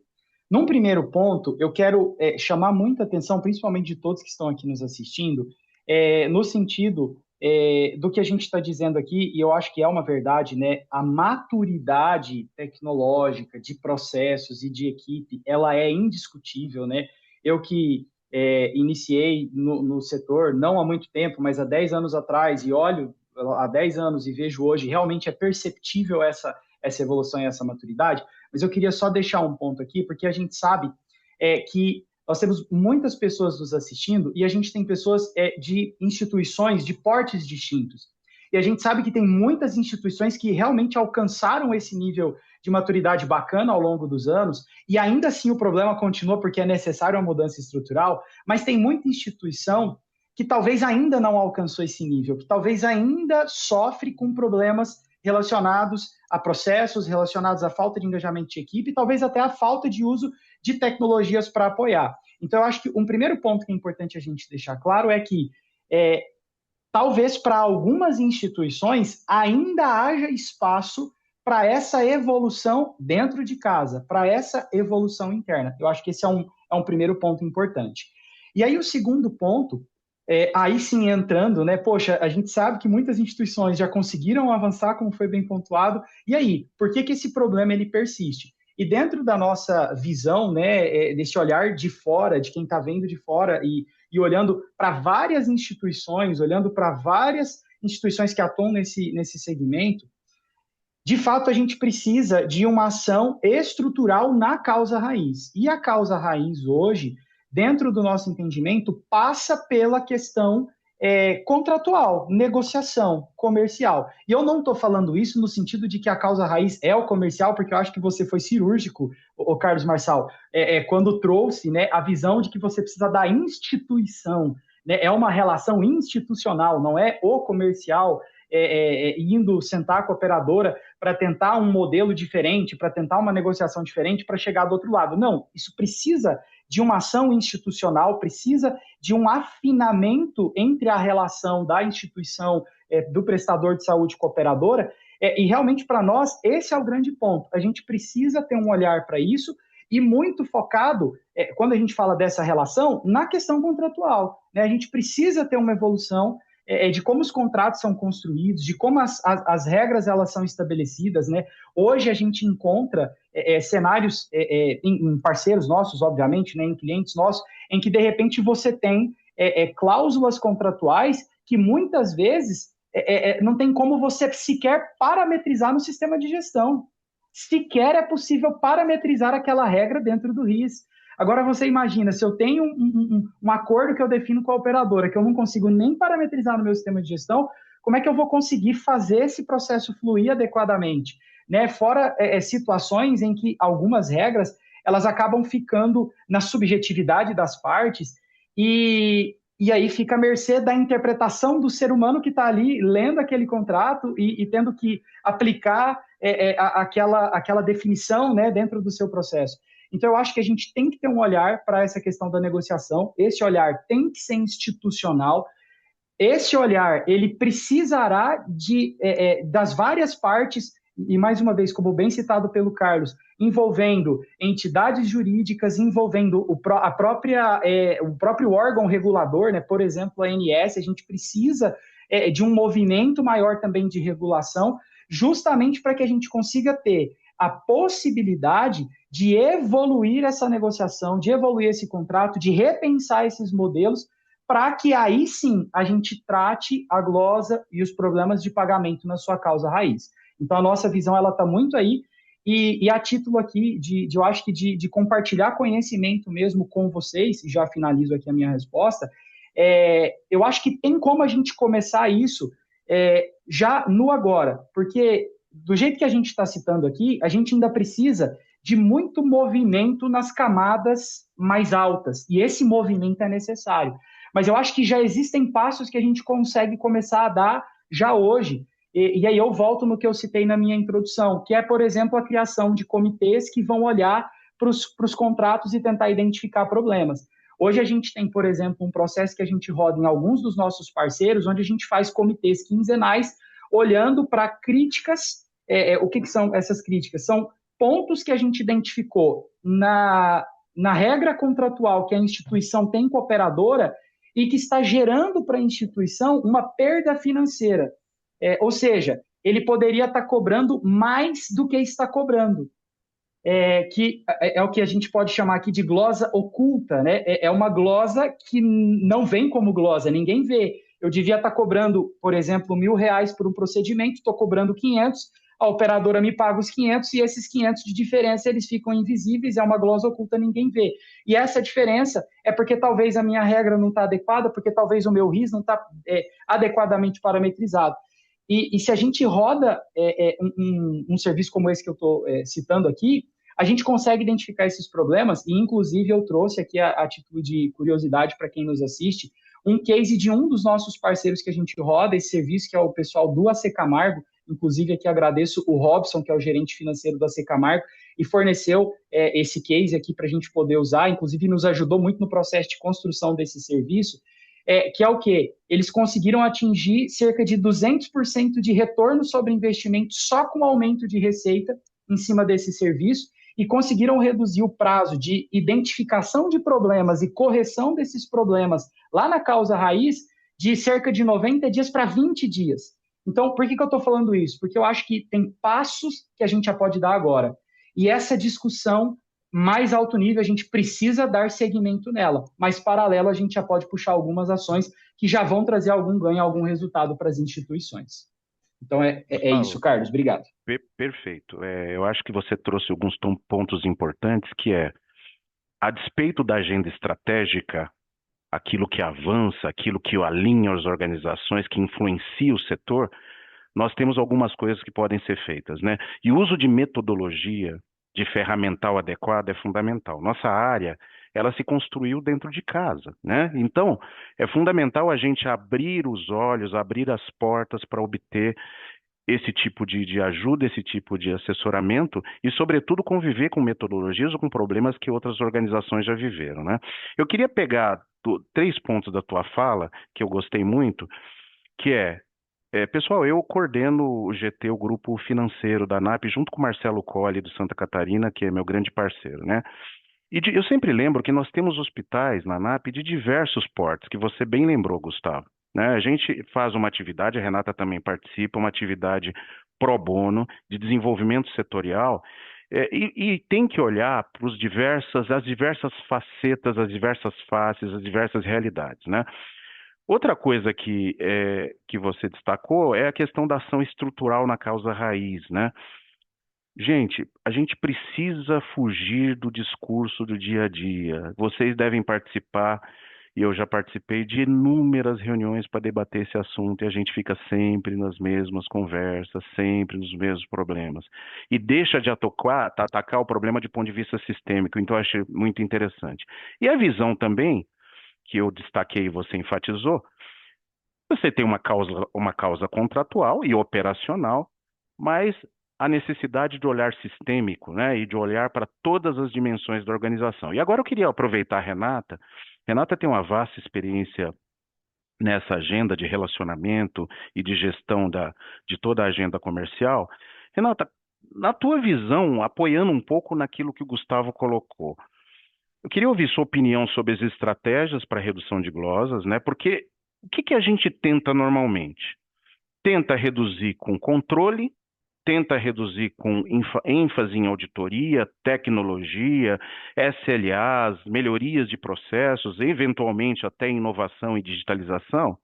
Num primeiro ponto, eu quero chamar muita atenção, principalmente de todos que estão aqui nos assistindo, no sentido do que a gente está dizendo aqui, e eu acho que é uma verdade, né? A maturidade tecnológica de processos e de equipe, ela é indiscutível, né? Eu que iniciei no setor não há muito tempo, mas há 10 anos atrás, e olho há 10 anos e vejo hoje, realmente é perceptível essa evolução e essa maturidade. Mas eu queria só deixar um ponto aqui, porque a gente sabe que nós temos muitas pessoas nos assistindo e a gente tem pessoas de instituições de portes distintos. E a gente sabe que tem muitas instituições que realmente alcançaram esse nível de maturidade bacana ao longo dos anos, e ainda assim o problema continua porque é necessário uma mudança estrutural, mas tem muita instituição que talvez ainda não alcançou esse nível, que talvez ainda sofre com problemas relacionados a processos, relacionados à falta de engajamento de equipe, e talvez até a falta de uso de tecnologias para apoiar. Então, eu acho que um primeiro ponto que é importante a gente deixar claro é que talvez para algumas instituições ainda haja espaço para essa evolução dentro de casa, para essa evolução interna. Eu acho que esse é um primeiro ponto importante. E aí o segundo ponto, aí sim entrando, né? Poxa, a gente sabe que muitas instituições já conseguiram avançar, como foi bem pontuado, e aí, por que esse problema ele persiste? E dentro da nossa visão, né, desse olhar de fora, de quem está vendo de fora e olhando para várias instituições, olhando para várias instituições que atuam nesse segmento, de fato a gente precisa de uma ação estrutural na causa raiz. E a causa raiz hoje, dentro do nosso entendimento, passa pela questão contratual, negociação, comercial. E eu não estou falando isso no sentido de que a causa raiz é o comercial, porque eu acho que você foi cirúrgico, o Carlos Marçal, quando trouxe, né, a visão de que você precisa da instituição, né, é uma relação institucional, não é o comercial indo sentar com a operadora para tentar um modelo diferente, para tentar uma negociação diferente, para chegar do outro lado. Não, isso precisa de uma ação institucional, precisa de um afinamento entre a relação da instituição, do prestador de saúde com a operadora, e realmente para nós esse é o grande ponto. A gente precisa ter um olhar para isso e muito focado, quando a gente fala dessa relação, na questão contratual, né? A gente precisa ter uma evolução de como os contratos são construídos, de como as regras elas são estabelecidas, né? Hoje a gente encontra cenários em parceiros nossos, obviamente, né, em clientes nossos, em que de repente você tem cláusulas contratuais que muitas vezes não tem como você sequer parametrizar no sistema de gestão. Sequer é possível parametrizar aquela regra dentro do RIS. Agora você imagina, se eu tenho um acordo que eu defino com a operadora, que eu não consigo nem parametrizar no meu sistema de gestão, como é que eu vou conseguir fazer esse processo fluir adequadamente? Né? Fora situações em que algumas regras elas acabam ficando na subjetividade das partes e aí fica à mercê da interpretação do ser humano que está ali lendo aquele contrato e tendo que aplicar aquela definição, né, dentro do seu processo. Então, eu acho que a gente tem que ter um olhar para essa questão da negociação, esse olhar tem que ser institucional, esse olhar, ele precisará das várias partes e mais uma vez, como bem citado pelo Carlos, envolvendo entidades jurídicas, envolvendo o próprio órgão regulador, né? Por exemplo, a ANS, a gente precisa de um movimento maior também de regulação, justamente para que a gente consiga ter a possibilidade de evoluir essa negociação, de evoluir esse contrato, de repensar esses modelos, para que aí sim a gente trate a glosa e os problemas de pagamento na sua causa raiz. Então a nossa visão ela está muito aí, e a título aqui eu acho que de compartilhar conhecimento mesmo com vocês, e já finalizo aqui a minha resposta, eu acho que tem como a gente começar isso já no agora, porque do jeito que a gente está citando aqui, a gente ainda precisa de muito movimento nas camadas mais altas, e esse movimento é necessário. Mas eu acho que já existem passos que a gente consegue começar a dar já hoje, e aí eu volto no que eu citei na minha introdução, que é, por exemplo, a criação de comitês que vão olhar para os contratos e tentar identificar problemas. Hoje a gente tem, por exemplo, um processo que a gente roda em alguns dos nossos parceiros, onde a gente faz comitês quinzenais, olhando para críticas. O que são essas críticas? São pontos que a gente identificou na regra contratual que a instituição tem com a operadora e que está gerando para a instituição uma perda financeira. Ou seja, ele poderia estar cobrando mais do que está cobrando. Que é o que a gente pode chamar aqui de glosa oculta, né? É uma glosa que não vem como glosa, ninguém vê. Eu devia estar cobrando, por exemplo, R$1.000 por um procedimento, estou cobrando 500, a operadora me paga os 500 e esses 500 de diferença eles ficam invisíveis, é uma glosa oculta, ninguém vê. E essa diferença é porque talvez a minha regra não está adequada, porque talvez o meu RIS não está adequadamente parametrizado. E se a gente roda um serviço como esse que eu estou citando aqui, a gente consegue identificar esses problemas, e inclusive eu trouxe aqui a título de curiosidade para quem nos assiste, um case de um dos nossos parceiros que a gente roda esse serviço, que é o pessoal do AC Camargo. Inclusive aqui agradeço o Robson, que é o gerente financeiro do AC Camargo, e forneceu esse case aqui para a gente poder usar, inclusive nos ajudou muito no processo de construção desse serviço, que é o quê? Eles conseguiram atingir cerca de 200% de retorno sobre investimento só com aumento de receita em cima desse serviço, e conseguiram reduzir o prazo de identificação de problemas e correção desses problemas lá na causa raiz de cerca de 90 dias para 20 dias. Então, por que eu estou falando isso? Porque eu acho que tem passos que a gente já pode dar agora. E essa discussão mais alto nível, a gente precisa dar seguimento nela. Mas, paralelo, a gente já pode puxar algumas ações que já vão trazer algum ganho, algum resultado para as instituições. Então, é isso, Carlos. Obrigado. Perfeito. Eu acho que você trouxe alguns pontos importantes, que a despeito da agenda estratégica, aquilo que avança, aquilo que alinha as organizações, que influencia o setor, nós temos algumas coisas que podem ser feitas, né? E o uso de metodologia, de ferramental adequada é fundamental. Nossa área, ela se construiu dentro de casa, né? Então, é fundamental a gente abrir os olhos, abrir as portas para obter esse tipo de ajuda, esse tipo de assessoramento e, sobretudo, conviver com metodologias ou com problemas que outras organizações já viveram, né? Eu queria pegar 3 pontos da tua fala, que eu gostei muito, que pessoal, eu coordeno o GT, o grupo financeiro da ANAP, junto com o Marcelo Colli, do Santa Catarina, que é meu grande parceiro, né? E eu sempre lembro que nós temos hospitais na ANAP de diversos portes, que você bem lembrou, Gustavo, né? A gente faz uma atividade, a Renata também participa, uma atividade pro bono, de desenvolvimento setorial, e tem que olhar para as diversas facetas, as diversas faces, as diversas realidades, né? Outra coisa que você destacou é a questão da ação estrutural na causa raiz, né? Gente, a gente precisa fugir do discurso do dia a dia. Vocês devem participar, e eu já participei de inúmeras reuniões para debater esse assunto, e a gente fica sempre nas mesmas conversas, sempre nos mesmos problemas. E deixa de atacar o problema de ponto de vista sistêmico, então eu achei muito interessante. E a visão também, que eu destaquei e você enfatizou, você tem uma causa contratual e operacional, mas a necessidade de olhar sistêmico, né, e de olhar para todas as dimensões da organização. E agora eu queria aproveitar a Renata. Renata tem uma vasta experiência nessa agenda de relacionamento e de gestão de toda a agenda comercial, Renata, na tua visão, apoiando um pouco naquilo que o Gustavo colocou, eu queria ouvir sua opinião sobre as estratégias para redução de glosas, né? Porque o que que a gente tenta normalmente? Tenta reduzir com controle, tenta reduzir com ênfase em auditoria, tecnologia, SLAs, melhorias de processos, eventualmente até inovação e digitalização,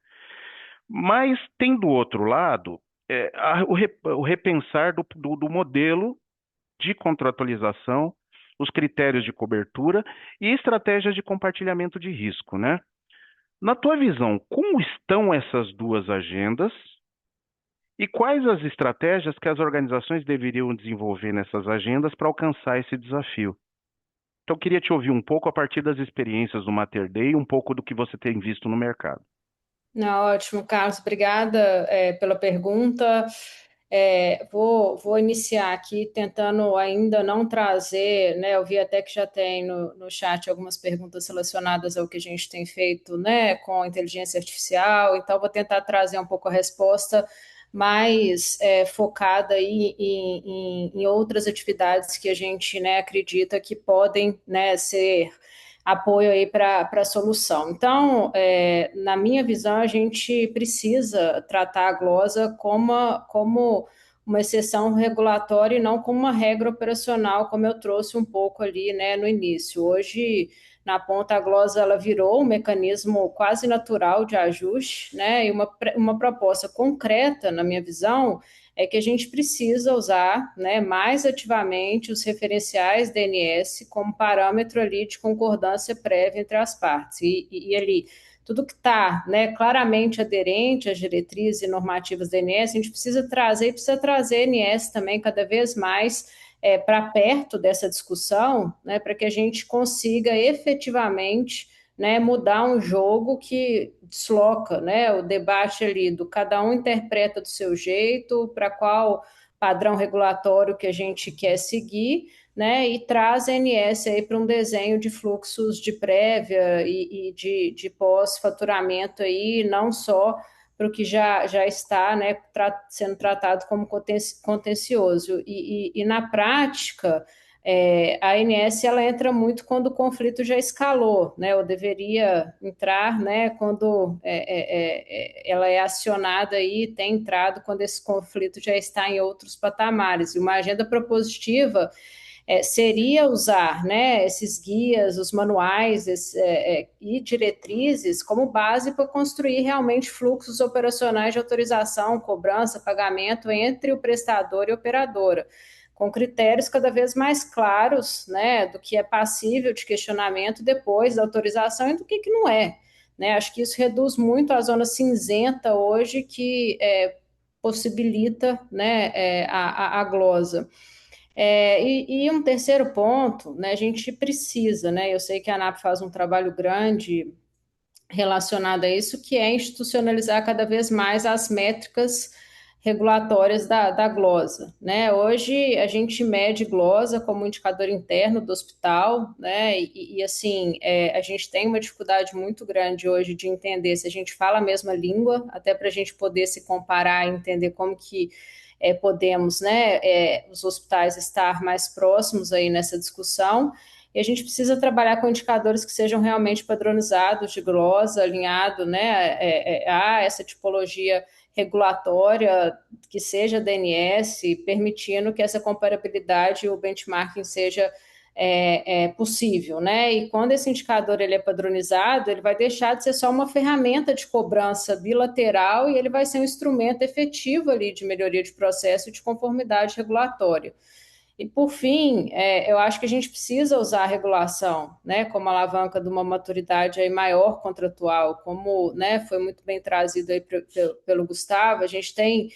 mas tem do outro lado o repensar do modelo de contratualização, os critérios de cobertura e estratégias de compartilhamento de risco, né? Na tua visão, como estão essas duas agendas e quais as estratégias que as organizações deveriam desenvolver nessas agendas para alcançar esse desafio? Então, eu queria te ouvir um pouco a partir das experiências do Mater Dei e um pouco do que você tem visto no mercado. Não, ótimo, Carlos, obrigada, pela pergunta. Vou iniciar aqui tentando ainda não trazer, né? Eu vi até que já tem no chat algumas perguntas relacionadas ao que a gente tem feito, né, com inteligência artificial, então vou tentar trazer um pouco a resposta mais focada aí em outras atividades que a gente, né, acredita que podem, né, ser apoio aí para a solução. Então, na minha visão, a gente precisa tratar a glosa como uma exceção regulatória e não como uma regra operacional, como eu trouxe um pouco ali, né, no início. Hoje, na ponta, a glosa ela virou um mecanismo quase natural de ajuste, né, e uma proposta concreta, na minha visão, é que a gente precisa usar, né, mais ativamente os referenciais DNS como parâmetro ali de concordância prévia entre as partes. E ali, tudo que está, né, claramente aderente às diretrizes e normativas DNS, a gente precisa trazer NS também cada vez mais para perto dessa discussão, né, para que a gente consiga efetivamente, né, mudar um jogo que desloca, né, o debate ali do cada um interpreta do seu jeito, para qual padrão regulatório que a gente quer seguir, né, e traz a ANS aí para um desenho de fluxos de prévia e de pós-faturamento aí, não só para o que já está, né, sendo tratado como contencioso. E na prática, a ANS ela entra muito quando o conflito já escalou, né? Ou deveria entrar, né? Quando ela é acionada e tem entrado quando esse conflito já está em outros patamares. E uma agenda propositiva seria usar, né, esses guias, os manuais e diretrizes como base para construir realmente fluxos operacionais de autorização, cobrança, pagamento entre o prestador e a operadora, com critérios cada vez mais claros, né, do que é passível de questionamento depois da autorização e do que não é. Né? Acho que isso reduz muito a zona cinzenta hoje que possibilita, né, a glosa. E um terceiro ponto, né, a gente precisa, né, eu sei que a ANAP faz um trabalho grande relacionado a isso, que é institucionalizar cada vez mais as métricas regulatórias da glosa, né? Hoje a gente mede glosa como indicador interno do hospital, né? Assim, a gente tem uma dificuldade muito grande hoje de entender se a gente fala a mesma língua, até para a gente poder se comparar e entender como que podemos, né, os hospitais estar mais próximos aí nessa discussão. E a gente precisa trabalhar com indicadores que sejam realmente padronizados de glosa, alinhado, né, a essa tipologia regulatória que seja DNS, permitindo que essa comparabilidade e o benchmarking seja possível, né? E quando esse indicador ele é padronizado, ele vai deixar de ser só uma ferramenta de cobrança bilateral e ele vai ser um instrumento efetivo ali de melhoria de processo e de conformidade regulatória. E, por fim, eu acho que a gente precisa usar a regulação, né, como alavanca de uma maturidade aí maior contratual, como, né, foi muito bem trazido aí pelo Gustavo. A gente tem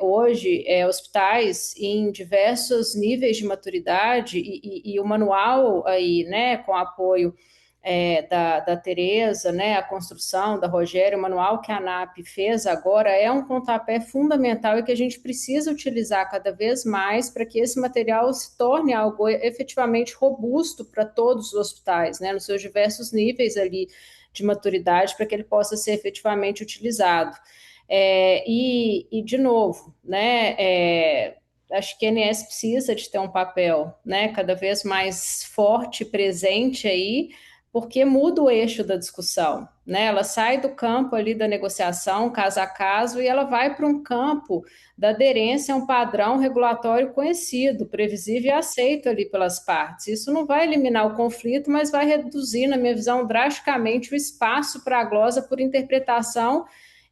hoje hospitais em diversos níveis de maturidade e o manual aí, né, com apoio da Tereza, né, a construção da Rogério, o manual que a ANAP fez agora é um pontapé fundamental e que a gente precisa utilizar cada vez mais para que esse material se torne algo efetivamente robusto para todos os hospitais, né, nos seus diversos níveis ali de maturidade, para que ele possa ser efetivamente utilizado. De novo, né, acho que a ANS precisa de ter um papel, né, cada vez mais forte, presente aí, porque muda o eixo da discussão, né? Ela sai do campo ali da negociação, caso a caso, e ela vai para um campo da aderência a um padrão regulatório conhecido, previsível e aceito ali pelas partes. Isso não vai eliminar o conflito, mas vai reduzir, na minha visão, drasticamente o espaço para a glosa por interpretação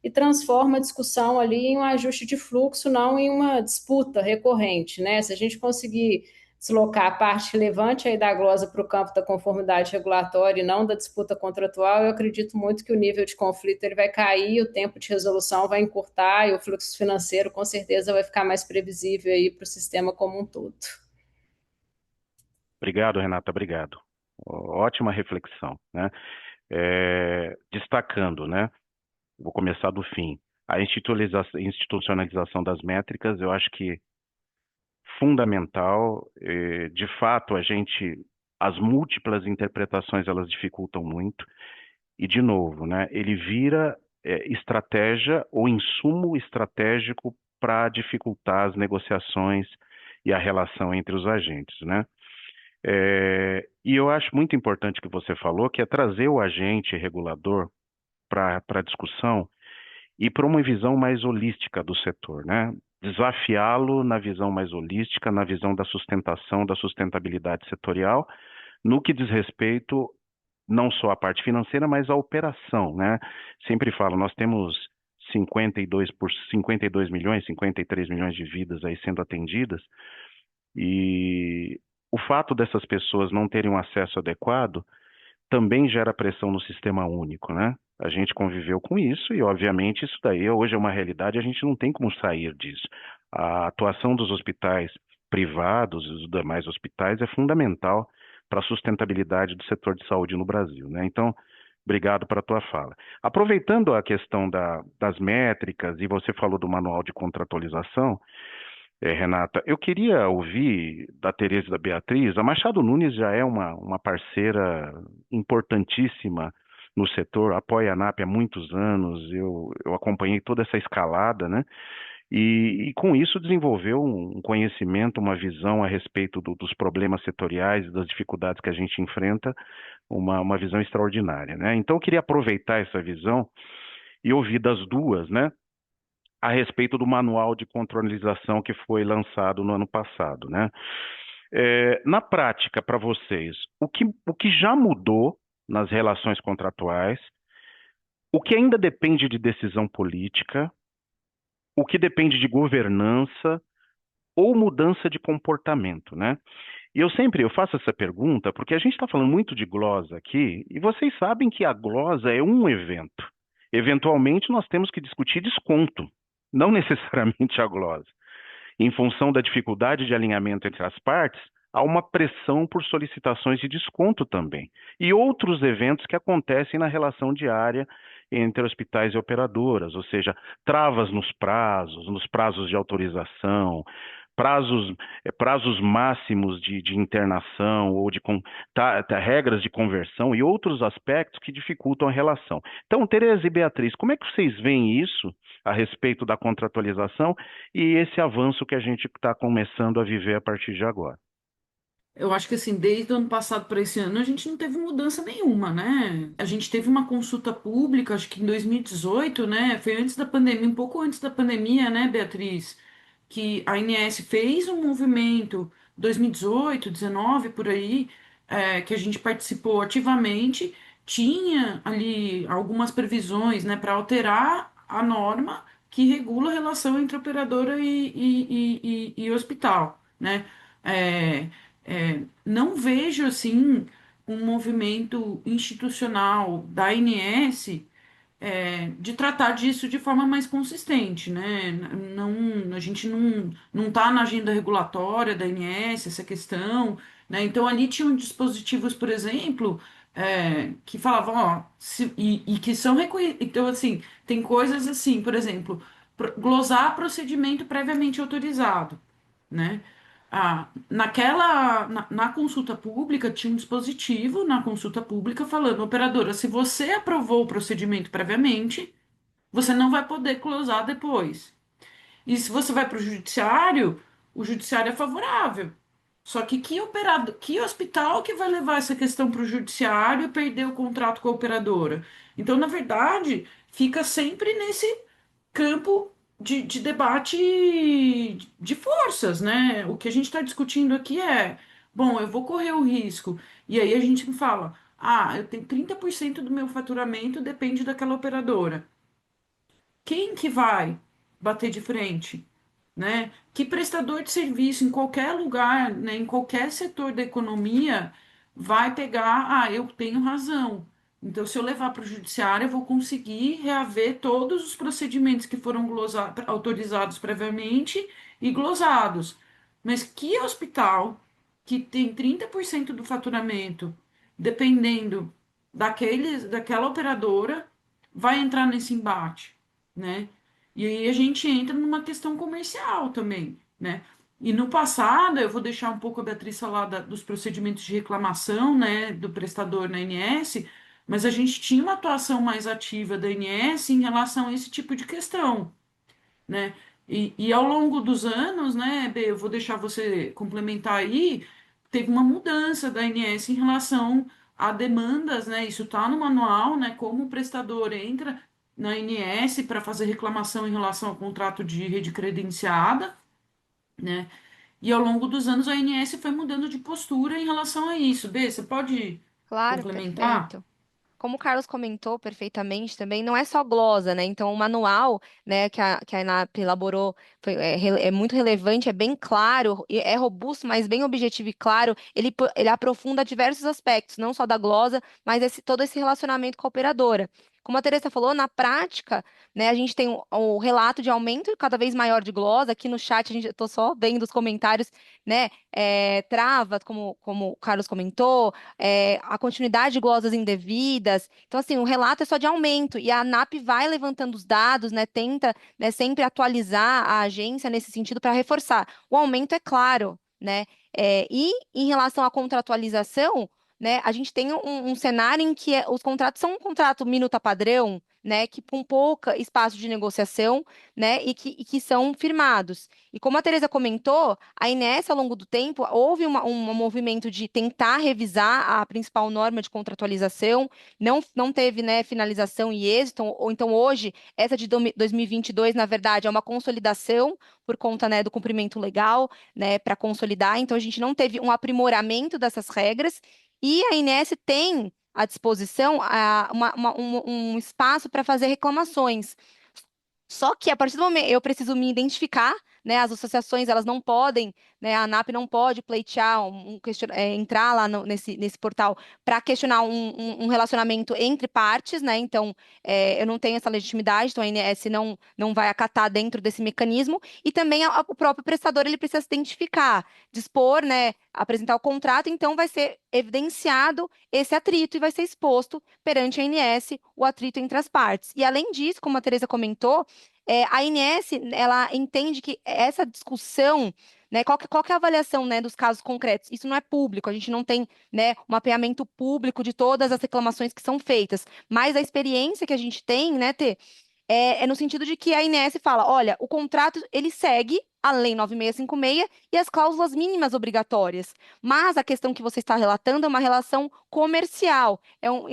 e transforma a discussão ali em um ajuste de fluxo, não em uma disputa recorrente, né? Se a gente conseguir deslocar a parte relevante aí da glosa para o campo da conformidade regulatória e não da disputa contratual, eu acredito muito que o nível de conflito ele vai cair, o tempo de resolução vai encurtar e o fluxo financeiro com certeza vai ficar mais previsível aí para o sistema como um todo. Obrigado, Renata, obrigado. Ótima reflexão, né? Destacando, né? Vou começar do fim. A institucionalização das métricas, eu acho que fundamental. De fato, as múltiplas interpretações, elas dificultam muito. E, de novo, né, ele vira estratégia ou insumo estratégico para dificultar as negociações e a relação entre os agentes, né? E eu acho muito importante o que você falou, que é trazer o agente regulador para a discussão e para uma visão mais holística do setor, né? Desafiá-lo na visão mais holística, na visão da sustentação, da sustentabilidade setorial, no que diz respeito não só à parte financeira, mas à operação, né? Sempre falo, nós temos 52 milhões, 53 milhões de vidas aí sendo atendidas, e o fato dessas pessoas não terem um acesso adequado também gera pressão no sistema único, né? A gente conviveu com isso e, obviamente, isso daí hoje é uma realidade, a gente não tem como sair disso. A atuação dos hospitais privados e dos demais hospitais é fundamental para a sustentabilidade do setor de saúde no Brasil, né? Então, obrigado pela tua fala. Aproveitando a questão das métricas, e você falou do manual de contratualização, Renata, eu queria ouvir da Tereza e da Beatriz. A Machado Nunes já é uma parceira importantíssima no setor, apoia a ANAP há muitos anos, eu acompanhei toda essa escalada, né? E com isso desenvolveu um conhecimento, uma visão a respeito dos problemas setoriais e das dificuldades que a gente enfrenta, uma visão extraordinária, né? Então eu queria aproveitar essa visão e ouvir das duas, né? A respeito do manual de controlização que foi lançado no ano passado, né? Na prática, para vocês, o que já mudou nas relações contratuais, o que ainda depende de decisão política, o que depende de governança ou mudança de comportamento, né? E eu faço essa pergunta porque a gente está falando muito de glosa aqui e vocês sabem que a glosa é um evento. Eventualmente nós temos que discutir desconto, não necessariamente a glosa. Em função da dificuldade de alinhamento entre as partes, há uma pressão por solicitações de desconto também. E outros eventos que acontecem na relação diária entre hospitais e operadoras, ou seja, travas nos prazos de autorização, prazos máximos de internação ou regras de conversão e outros aspectos que dificultam a relação. Então, Tereza e Beatriz, como é que vocês veem isso a respeito da contratualização e esse avanço que a gente está começando a viver a partir de agora? Eu acho que assim, desde o ano passado para esse ano, a gente não teve mudança nenhuma, né? A gente teve uma consulta pública, acho que em 2018, né? Foi antes da pandemia, um pouco antes da pandemia, né, Beatriz? Que a ANS fez um movimento, 2018, 19, por aí, que a gente participou ativamente, tinha ali algumas previsões, né, para alterar a norma que regula a relação entre operadora e hospital, né? É, não vejo assim um movimento institucional da ANS de tratar disso de forma mais consistente, né? Não, a gente não está na agenda regulatória da ANS essa questão, né? Então ali tinham dispositivos, por exemplo, que falavam, ó, e que são reconhecidos. Então, assim, tem coisas assim, por exemplo, glosar procedimento previamente autorizado, né? Na consulta pública, tinha um dispositivo na consulta pública falando, operadora, se você aprovou o procedimento previamente, você não vai poder closar depois. E se você vai para o judiciário, o judiciário é favorável. Só que operador, que hospital que vai levar essa questão para o judiciário e perder o contrato com a operadora? Então, na verdade, fica sempre nesse campo de debate de forças, né? O que a gente está discutindo aqui é, bom, eu vou correr o risco. E aí a gente fala, ah, eu tenho 30% do meu faturamento depende daquela operadora. Quem que vai bater de frente? Né? Que prestador de serviço em qualquer lugar, né, em qualquer setor da economia, vai pegar, ah, eu tenho razão. Então, se eu levar para o judiciário, eu vou conseguir reaver todos os procedimentos que foram autorizados previamente e glosados. Mas que hospital que tem 30% do faturamento, dependendo daquela operadora, vai entrar nesse embate, né? E aí a gente entra numa questão comercial também, né? E no passado, eu vou deixar um pouco a Beatriz falar dos procedimentos de reclamação, né, do prestador na ANS, mas a gente tinha uma atuação mais ativa da ANS em relação a esse tipo de questão, né? E ao longo dos anos, né, Bê, eu vou deixar você complementar aí, teve uma mudança da ANS em relação a demandas, né? Isso está no manual, né? Como o prestador entra na ANS para fazer reclamação em relação ao contrato de rede credenciada, né? E ao longo dos anos a ANS foi mudando de postura em relação a isso. Bê, você pode Claro, complementar? perfeito. Como o Carlos comentou perfeitamente também, não é só glosa, né? Então, o manual, né, que a ENAP elaborou é muito relevante, é bem claro, é robusto, mas bem objetivo e claro. Ele aprofunda diversos aspectos, não só da glosa, mas todo esse relacionamento com a operadora. Como a Teresa falou, na prática, né, a gente tem o relato de aumento cada vez maior de glosa. Aqui no chat, eu tô só vendo os comentários, né? Trava, como o Carlos comentou, a continuidade de glosas indevidas. Então, assim, o relato é só de aumento e a ANAP vai levantando os dados, né, tenta, né, sempre atualizar a agência nesse sentido para reforçar. O aumento é claro, né? E em relação à contratualização, né, a gente tem um cenário em que os contratos são um contrato minuta padrão, né, que com pouca espaço de negociação, né, e que são firmados. E como a Teresa comentou, a Inés, ao longo do tempo, houve um movimento de tentar revisar a principal norma de contratualização, não teve, né, finalização e êxito, ou então hoje, essa de 2022, na verdade, é uma consolidação por conta, né, do cumprimento legal, né, para consolidar. Então, a gente não teve um aprimoramento dessas regras, e a Inés tem à disposição um espaço para fazer reclamações. Só que a partir do momento eu preciso me identificar, né? As associações elas não podem, né? A ANAP não pode pleitear entrar lá nesse portal para questionar um relacionamento entre partes, né? Então eu não tenho essa legitimidade, então a ANS não vai acatar dentro desse mecanismo. E também o próprio prestador ele precisa se identificar, dispor, né? Apresentar o contrato, então vai ser evidenciado esse atrito e vai ser exposto perante a ANS o atrito entre as partes. E além disso, como a Teresa comentou, a INS, ela entende que essa discussão, né, qual que é a avaliação, né, dos casos concretos? Isso não é público, a gente não tem, né, um mapeamento público de todas as reclamações que são feitas, mas a experiência que a gente tem, né, é no sentido de que a INS fala, olha, o contrato, ele segue a Lei 9656 e as cláusulas mínimas obrigatórias, mas a questão que você está relatando é uma relação comercial,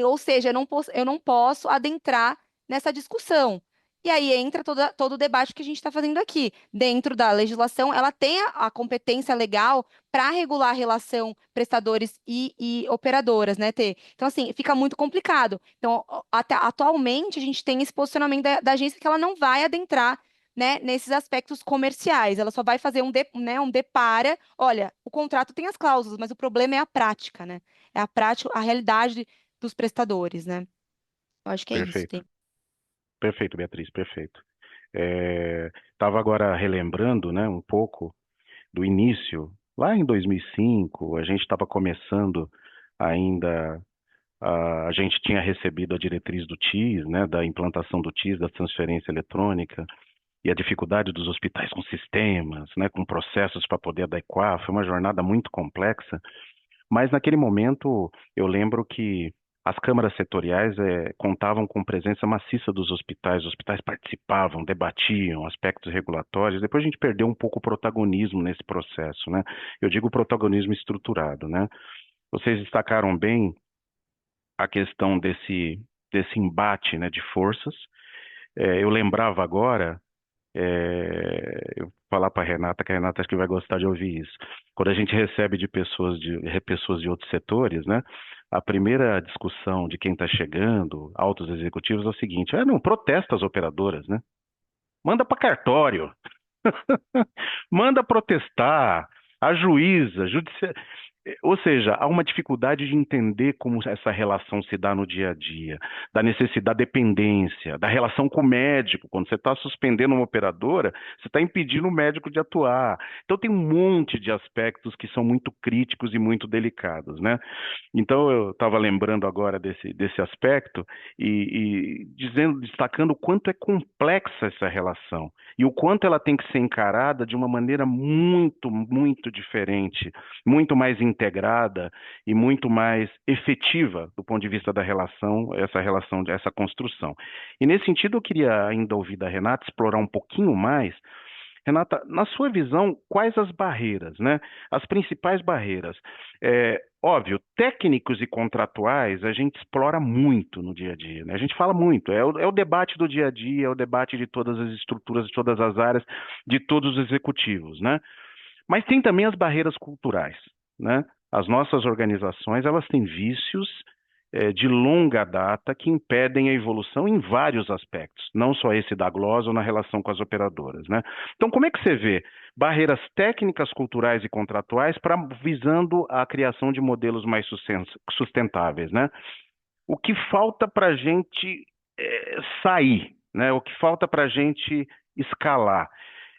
ou seja, eu não posso adentrar nessa discussão. E aí entra todo o debate que a gente está fazendo aqui. Dentro da legislação, ela tem a competência legal para regular a relação prestadores e operadoras, né, Tê? Então, assim, fica muito complicado. Então, até, atualmente, a gente tem esse posicionamento da agência que ela não vai adentrar, né, nesses aspectos comerciais. Ela só vai fazer né, um depara. Olha, o contrato tem as cláusulas, mas o problema é a prática, né? É a prática, a realidade dos prestadores, né? Eu acho que é isso, Perfeito, Tê. perfeito, Beatriz, perfeito. Estava agora relembrando, né, um pouco do início, lá em 2005, a gente estava começando ainda, a gente tinha recebido a diretriz do TIS, né, da implantação do TIS, da transferência eletrônica, e a dificuldade dos hospitais com sistemas, né, com processos para poder adequar, foi uma jornada muito complexa, mas naquele momento eu lembro que as câmaras setoriais contavam com presença maciça dos hospitais, os hospitais participavam, debatiam aspectos regulatórios, depois a gente perdeu um pouco o protagonismo nesse processo, né? Eu digo protagonismo estruturado, né? Vocês destacaram bem a questão desse embate, né, de forças. Eu lembrava agora, eu vou falar para a Renata, que a Renata acho que vai gostar de ouvir isso. Quando a gente recebe de pessoas de outros setores, né, a primeira discussão de quem está chegando, altos executivos, é o seguinte: não, protesta as operadoras, né? Manda para cartório, manda protestar, ajuiza, ou seja, há uma dificuldade de entender como essa relação se dá no dia a dia, da necessidade, da dependência, da relação com o médico. Quando você está suspendendo uma operadora, você está impedindo o médico de atuar. Então tem um monte de aspectos que são muito críticos e muito delicados, né? Então eu estava lembrando agora desse aspecto e destacando o quanto é complexa essa relação e o quanto ela tem que ser encarada de uma maneira muito, muito diferente, muito mais integrada e muito mais efetiva do ponto de vista da relação, essa construção. E nesse sentido eu queria ainda ouvir da Renata, explorar um pouquinho mais. Renata, na sua visão, quais as barreiras, né? As principais barreiras? Óbvio, técnicos e contratuais a gente explora muito no dia a dia, né? A gente fala muito, é o debate do dia a dia, é o debate de todas as estruturas, de todas as áreas, de todos os executivos, né? Mas tem também as barreiras culturais, né? As nossas organizações, elas têm vícios de longa data que impedem a evolução em vários aspectos, não só esse da glosa ou na relação com as operadoras, né? Então, como é que você vê barreiras técnicas, culturais e contratuais visando a criação de modelos mais sustentáveis, né? O que falta para a gente sair, né? O que falta para a gente escalar?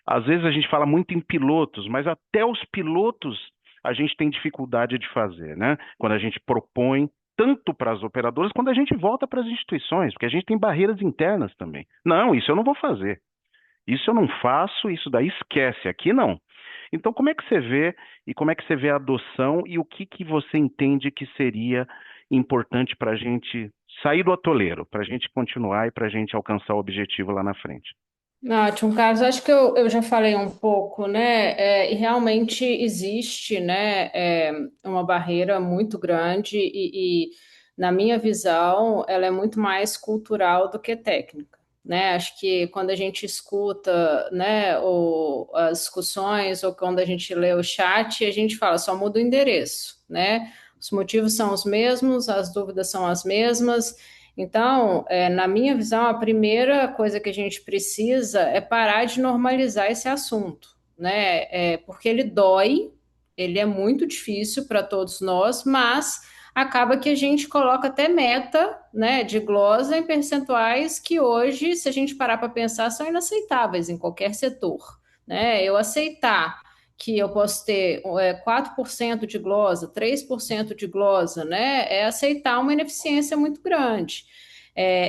Às vezes a gente fala muito em pilotos, mas até os pilotos a gente tem dificuldade de fazer, né? Quando a gente propõe tanto para as operadoras, quando a gente volta para as instituições, porque a gente tem barreiras internas também. Não, isso eu não vou fazer. Isso eu não faço, isso daí esquece, aqui não. Então, como é que você vê e como é que você vê a adoção e o que você entende que seria importante para a gente sair do atoleiro, para a gente continuar e para a gente alcançar o objetivo lá na frente? Ótimo, Carlos. Acho que eu já falei um pouco, né? E realmente existe, né, uma barreira muito grande na minha visão, ela é muito mais cultural do que técnica, né? Acho que quando a gente escuta, né, as discussões ou quando a gente lê o chat, a gente fala só muda o endereço, né? Os motivos são os mesmos, as dúvidas são as mesmas. Então, na minha visão, a primeira coisa que a gente precisa é parar de normalizar esse assunto, né? Porque ele dói, ele é muito difícil para todos nós, mas acaba que a gente coloca até meta, né, de glosa em percentuais que hoje, se a gente parar para pensar, são inaceitáveis em qualquer setor, né? Eu aceitar que eu posso ter 4% de glosa, 3% de glosa, né? É aceitar uma ineficiência muito grande.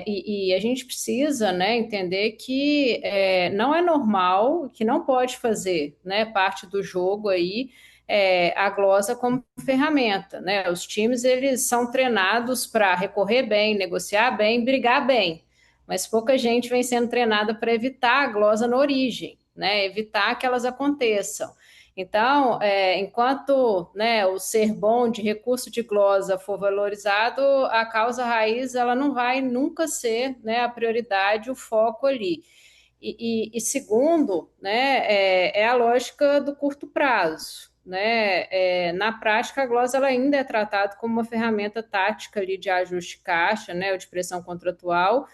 E a gente precisa, né, entender que não é normal, que não pode fazer, né, parte do jogo aí a glosa como ferramenta, né? Os times eles são treinados para recorrer bem, negociar bem, brigar bem, mas pouca gente vem sendo treinada para evitar a glosa na origem, né? Evitar que elas aconteçam. Então, enquanto, né, o ser bom de recurso de glosa for valorizado, a causa raiz ela não vai nunca ser, né, a prioridade, o foco ali. E segundo, né, a lógica do curto prazo. Né? Na prática, a glosa ela ainda é tratada como uma ferramenta tática ali de ajuste de caixa, né, ou de pressão contratual,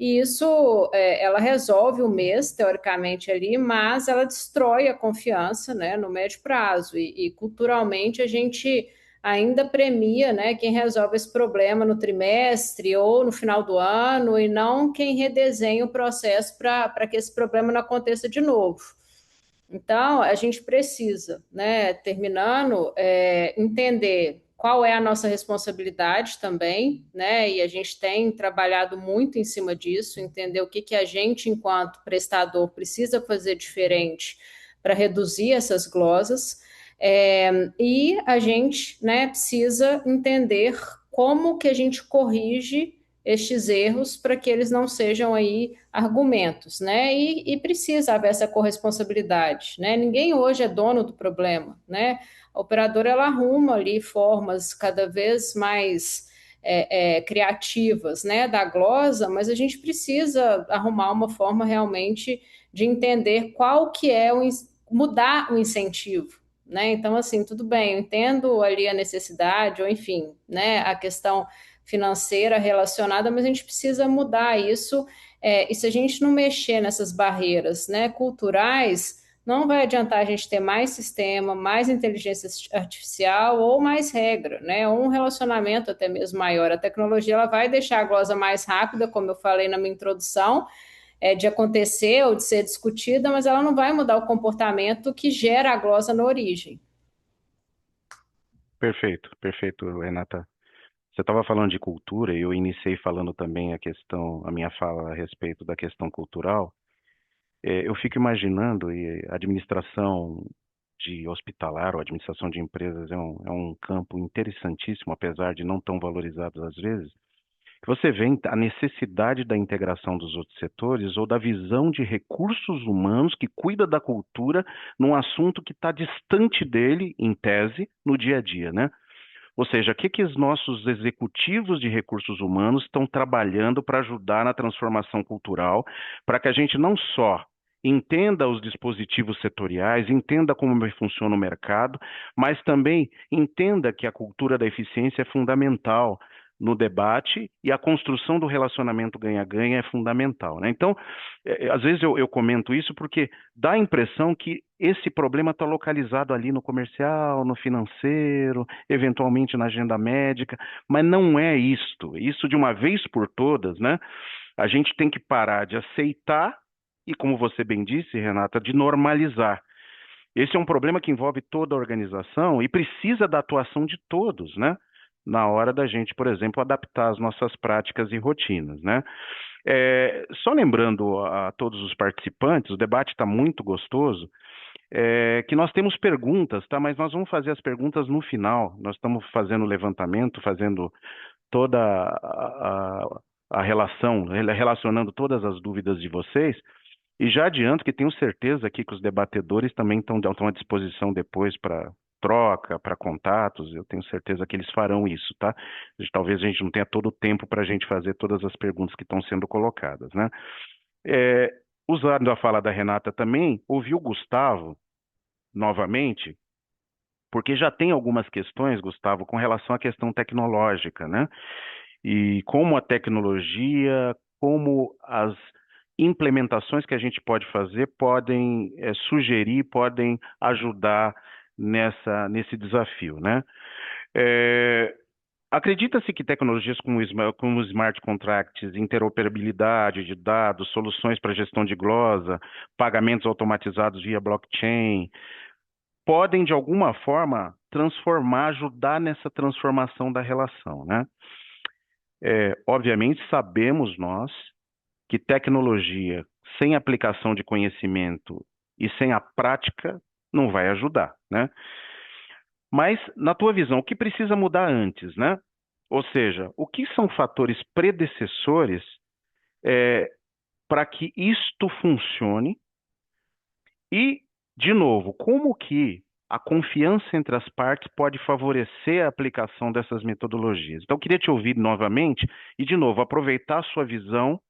e isso ela resolve o mês, teoricamente, ali, mas ela destrói a confiança, né, no médio prazo. E culturalmente a gente ainda premia, né, quem resolve esse problema no trimestre ou no final do ano, e não quem redesenha o processo para que esse problema não aconteça de novo. Então, a gente precisa, né, terminando, entender qual é a nossa responsabilidade também, né, e a gente tem trabalhado muito em cima disso, entender o que a gente, enquanto prestador, precisa fazer diferente para reduzir essas glosas, e a gente, né, precisa entender como que a gente corrige estes erros para que eles não sejam aí argumentos, né? E precisa haver essa corresponsabilidade, né? Ninguém hoje é dono do problema, né? A operadora, ela arruma ali formas cada vez mais criativas, né, da glosa, mas a gente precisa arrumar uma forma realmente de entender qual que é mudar o incentivo, né? Então, assim, tudo bem, eu entendo ali a necessidade, ou enfim, né, a questão financeira relacionada, mas a gente precisa mudar isso, e se a gente não mexer nessas barreiras, né, culturais, não vai adiantar a gente ter mais sistema, mais inteligência artificial ou mais regra, né? Ou um relacionamento até mesmo maior. A tecnologia, ela vai deixar a glosa mais rápida, como eu falei na minha introdução, de acontecer ou de ser discutida, mas ela não vai mudar o comportamento que gera a glosa na origem. Perfeito, perfeito, Renata. Você estava falando de cultura e eu iniciei falando também a minha fala a respeito da questão cultural. Eu fico imaginando, e a administração de hospitalar ou administração de empresas é um campo interessantíssimo, apesar de não tão valorizado às vezes, que você vê a necessidade da integração dos outros setores ou da visão de recursos humanos que cuida da cultura num assunto que está distante dele, em tese, no dia a dia, né? Ou seja, o que os nossos executivos de recursos humanos estão trabalhando para ajudar na transformação cultural, para que a gente não só entenda os dispositivos setoriais, entenda como funciona o mercado, mas também entenda que a cultura da eficiência é fundamental no debate e a construção do relacionamento ganha-ganha é fundamental, né? Então, às vezes eu comento isso porque dá a impressão que esse problema está localizado ali no comercial, no financeiro, eventualmente na agenda médica, mas não é isto. Isso de uma vez por todas, né? A gente tem que parar de aceitar e, como você bem disse, Renata, de normalizar. Esse é um problema que envolve toda a organização e precisa da atuação de todos, né? Na hora da gente, por exemplo, adaptar as nossas práticas e rotinas, né? Só lembrando a todos os participantes, o debate está muito gostoso, que nós temos perguntas, tá? Mas nós vamos fazer as perguntas no final. Nós estamos fazendo o levantamento, fazendo toda a relação, relacionando todas as dúvidas de vocês. E já adianto que tenho certeza aqui que os debatedores também estão à disposição depois para troca, para contatos. Eu tenho certeza que eles farão isso, tá? Talvez a gente não tenha todo o tempo para a gente fazer todas as perguntas que estão sendo colocadas, né? Usando a fala da Renata também, ouvi o Gustavo novamente, porque já tem algumas questões, Gustavo, com relação à questão tecnológica, né? E como a tecnologia, como as implementações que a gente pode fazer podem sugerir, podem ajudar nesse desafio, né? Acredita-se que tecnologias como smart contracts, interoperabilidade de dados, soluções para gestão de glosa, pagamentos automatizados via blockchain, podem, de alguma forma, ajudar nessa transformação da relação, né? Obviamente, sabemos nós que tecnologia sem aplicação de conhecimento e sem a prática não vai ajudar, né? Mas, na tua visão, o que precisa mudar antes, né? Ou seja, o que são fatores predecessores para que isto funcione? E, de novo, como que a confiança entre as partes pode favorecer a aplicação dessas metodologias? Então, eu queria te ouvir novamente e, de novo, aproveitar a sua visão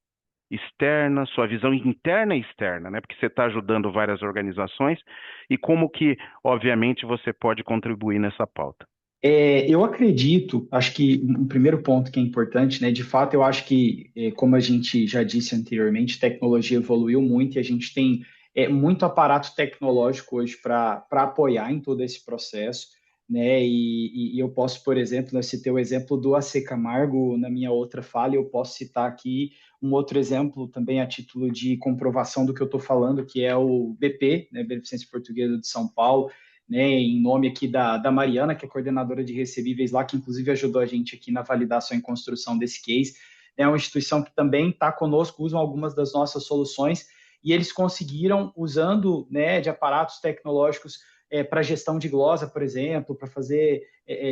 externa, sua visão interna e externa, né? Porque você está ajudando várias organizações e como que, obviamente, você pode contribuir nessa pauta. Eu acredito, acho que um primeiro ponto que é importante, né? De fato, eu acho que, como a gente já disse anteriormente, tecnologia evoluiu muito e a gente tem muito aparato tecnológico hoje para apoiar em todo esse processo, né? E eu posso, por exemplo, né, citei o exemplo do AC Camargo na minha outra fala, e eu posso citar aqui um outro exemplo também a título de comprovação do que eu estou falando, que é o BP, né? Beneficência Portuguesa de São Paulo, né, em nome aqui da Mariana, que é coordenadora de recebíveis lá, que inclusive ajudou a gente aqui na validação e construção desse case. É uma instituição que também está conosco, usam algumas das nossas soluções, e eles conseguiram, usando, né, de aparatos tecnológicos para gestão de glosa, por exemplo, para fazer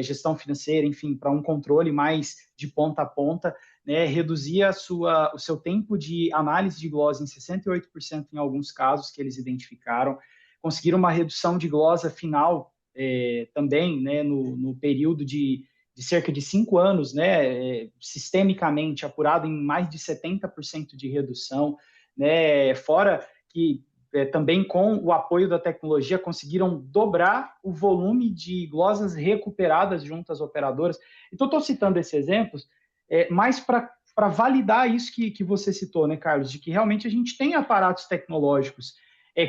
gestão financeira, enfim, para um controle mais de ponta a ponta, né, reduzia o seu tempo de análise de glosa em 68% em alguns casos que eles identificaram, conseguiram uma redução de glosa final também, né, no período de cerca de 5 anos, né, sistemicamente apurado em mais de 70% de redução, né, fora que também com o apoio da tecnologia conseguiram dobrar o volume de glosas recuperadas junto às operadoras. Então, estou citando esses exemplos mais para validar isso que você citou, né, Carlos, de que realmente a gente tem aparatos tecnológicos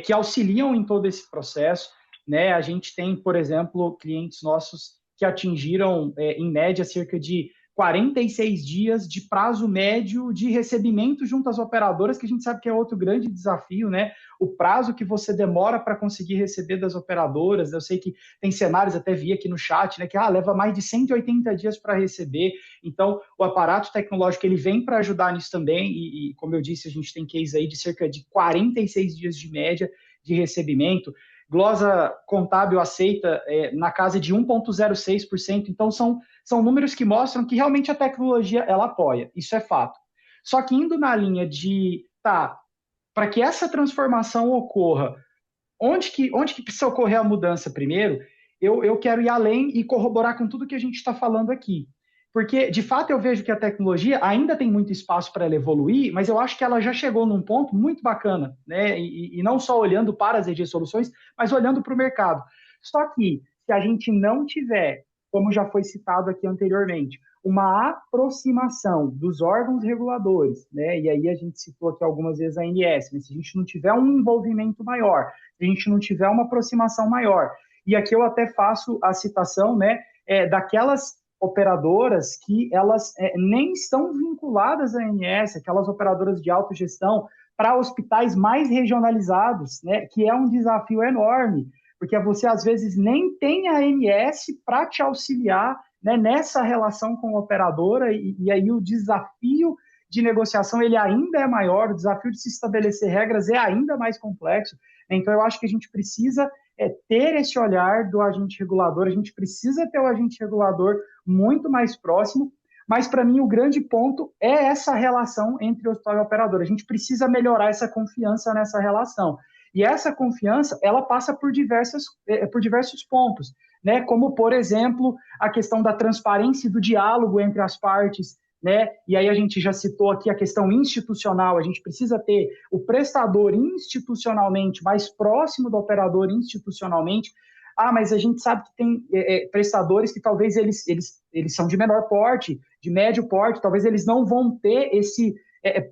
que auxiliam em todo esse processo, né? A gente tem, por exemplo, clientes nossos que atingiram, em média, cerca de 46 dias de prazo médio de recebimento junto às operadoras, que a gente sabe que é outro grande desafio, né? O prazo que você demora para conseguir receber das operadoras. Eu sei que tem cenários, até vi aqui no chat, né, que leva mais de 180 dias para receber. Então, o aparato tecnológico ele vem para ajudar nisso também, e como eu disse, a gente tem case aí de cerca de 46 dias de média de recebimento. Glosa contábil aceita na casa de 1,06%, então são números que mostram que realmente a tecnologia ela apoia, isso é fato. Só que indo na linha de, para que essa transformação ocorra, onde que precisa ocorrer a mudança primeiro, eu quero ir além e corroborar com tudo que a gente está falando aqui. Porque, de fato, eu vejo que a tecnologia ainda tem muito espaço para ela evoluir, mas eu acho que ela já chegou num ponto muito bacana, né? E não só olhando para as EG Soluções, mas olhando para o mercado. Só que, se a gente não tiver, como já foi citado aqui anteriormente, uma aproximação dos órgãos reguladores, né? E aí a gente citou aqui algumas vezes a ANS, mas se a gente não tiver um envolvimento maior, se a gente não tiver uma aproximação maior, e aqui eu até faço a citação, né, daquelas operadoras que elas nem estão vinculadas à ANS, aquelas operadoras de autogestão para hospitais mais regionalizados, né, que é um desafio enorme, porque você às vezes nem tem a ANS para te auxiliar, né, nessa relação com a operadora, e aí o desafio de negociação ele ainda é maior, o desafio de se estabelecer regras é ainda mais complexo. Então eu acho que a gente precisa ter esse olhar do agente regulador, a gente precisa ter o agente regulador muito mais próximo, mas para mim o grande ponto é essa relação entre o hospital e o operador. A gente precisa melhorar essa confiança nessa relação. E essa confiança, ela passa por diversos pontos, né? Como, por exemplo, a questão da transparência e do diálogo entre as partes, né? E aí a gente já citou aqui a questão institucional, a gente precisa ter o prestador institucionalmente mais próximo do operador institucionalmente. Mas a gente sabe que tem prestadores que talvez eles são de menor porte, de médio porte, talvez eles não vão ter esse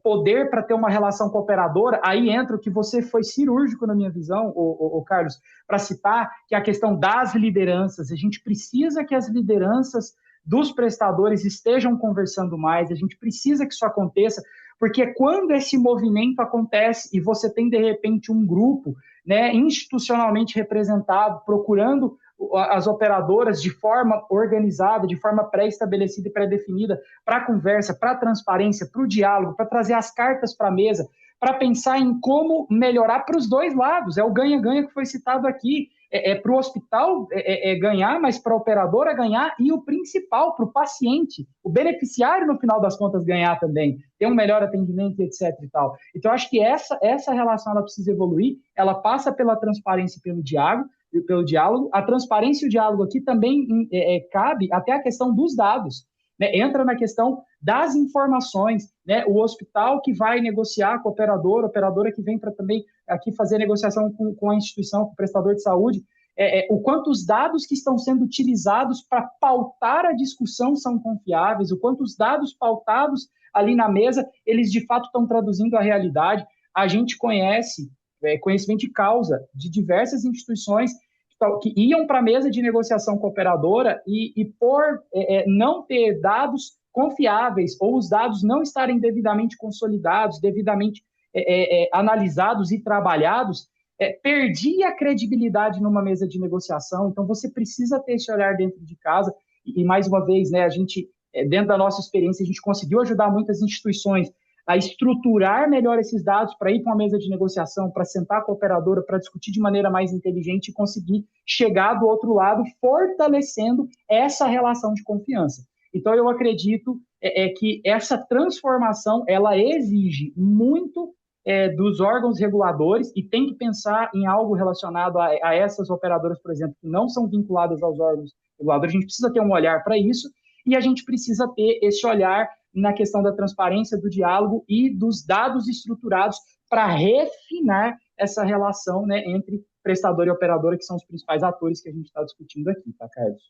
poder para ter uma relação com a operadora. Aí entra o que você foi cirúrgico na minha visão, o Carlos, para citar, que é a questão das lideranças. A gente precisa que as lideranças dos prestadores estejam conversando mais, a gente precisa que isso aconteça, porque quando esse movimento acontece e você tem, de repente, um grupo, né, institucionalmente representado, procurando as operadoras de forma organizada, de forma pré-estabelecida e pré-definida, para a conversa, para a transparência, para o diálogo, para trazer as cartas para a mesa, para pensar em como melhorar para os dois lados. É o ganha-ganha que foi citado aqui. Para o hospital ganhar, mas para a operadora ganhar, e o principal, para o paciente, o beneficiário, no final das contas, ganhar também, ter um melhor atendimento, etc. e tal. Então, acho que essa relação ela precisa evoluir, ela passa pela transparência e pelo diálogo. A transparência e o diálogo aqui também cabe até a questão dos dados, né? Entra na questão das informações, né? O hospital que vai negociar com a operadora que vem para também aqui fazer negociação com a instituição, com o prestador de saúde, o quanto os dados que estão sendo utilizados para pautar a discussão são confiáveis, o quanto os dados pautados ali na mesa, eles de fato estão traduzindo a realidade. A gente conhece, conhecimento de causa de diversas instituições que iam para a mesa de negociação com a operadora e por não ter dados confiáveis ou os dados não estarem devidamente consolidados, devidamente analisados e trabalhados, perdia a credibilidade numa mesa de negociação. Então, você precisa ter esse olhar dentro de casa. E mais uma vez, né, a gente, dentro da nossa experiência, a gente conseguiu ajudar muitas instituições a estruturar melhor esses dados para ir para uma mesa de negociação, para sentar com a operadora, para discutir de maneira mais inteligente e conseguir chegar do outro lado, fortalecendo essa relação de confiança. Então, eu acredito que essa transformação ela exige muito dos órgãos reguladores e tem que pensar em algo relacionado a essas operadoras, por exemplo, que não são vinculadas aos órgãos reguladores. A gente precisa ter um olhar para isso e a gente precisa ter esse olhar na questão da transparência, do diálogo e dos dados estruturados para refinar essa relação, né, entre prestador e operadora, que são os principais atores que a gente está discutindo aqui, tá, Carlos?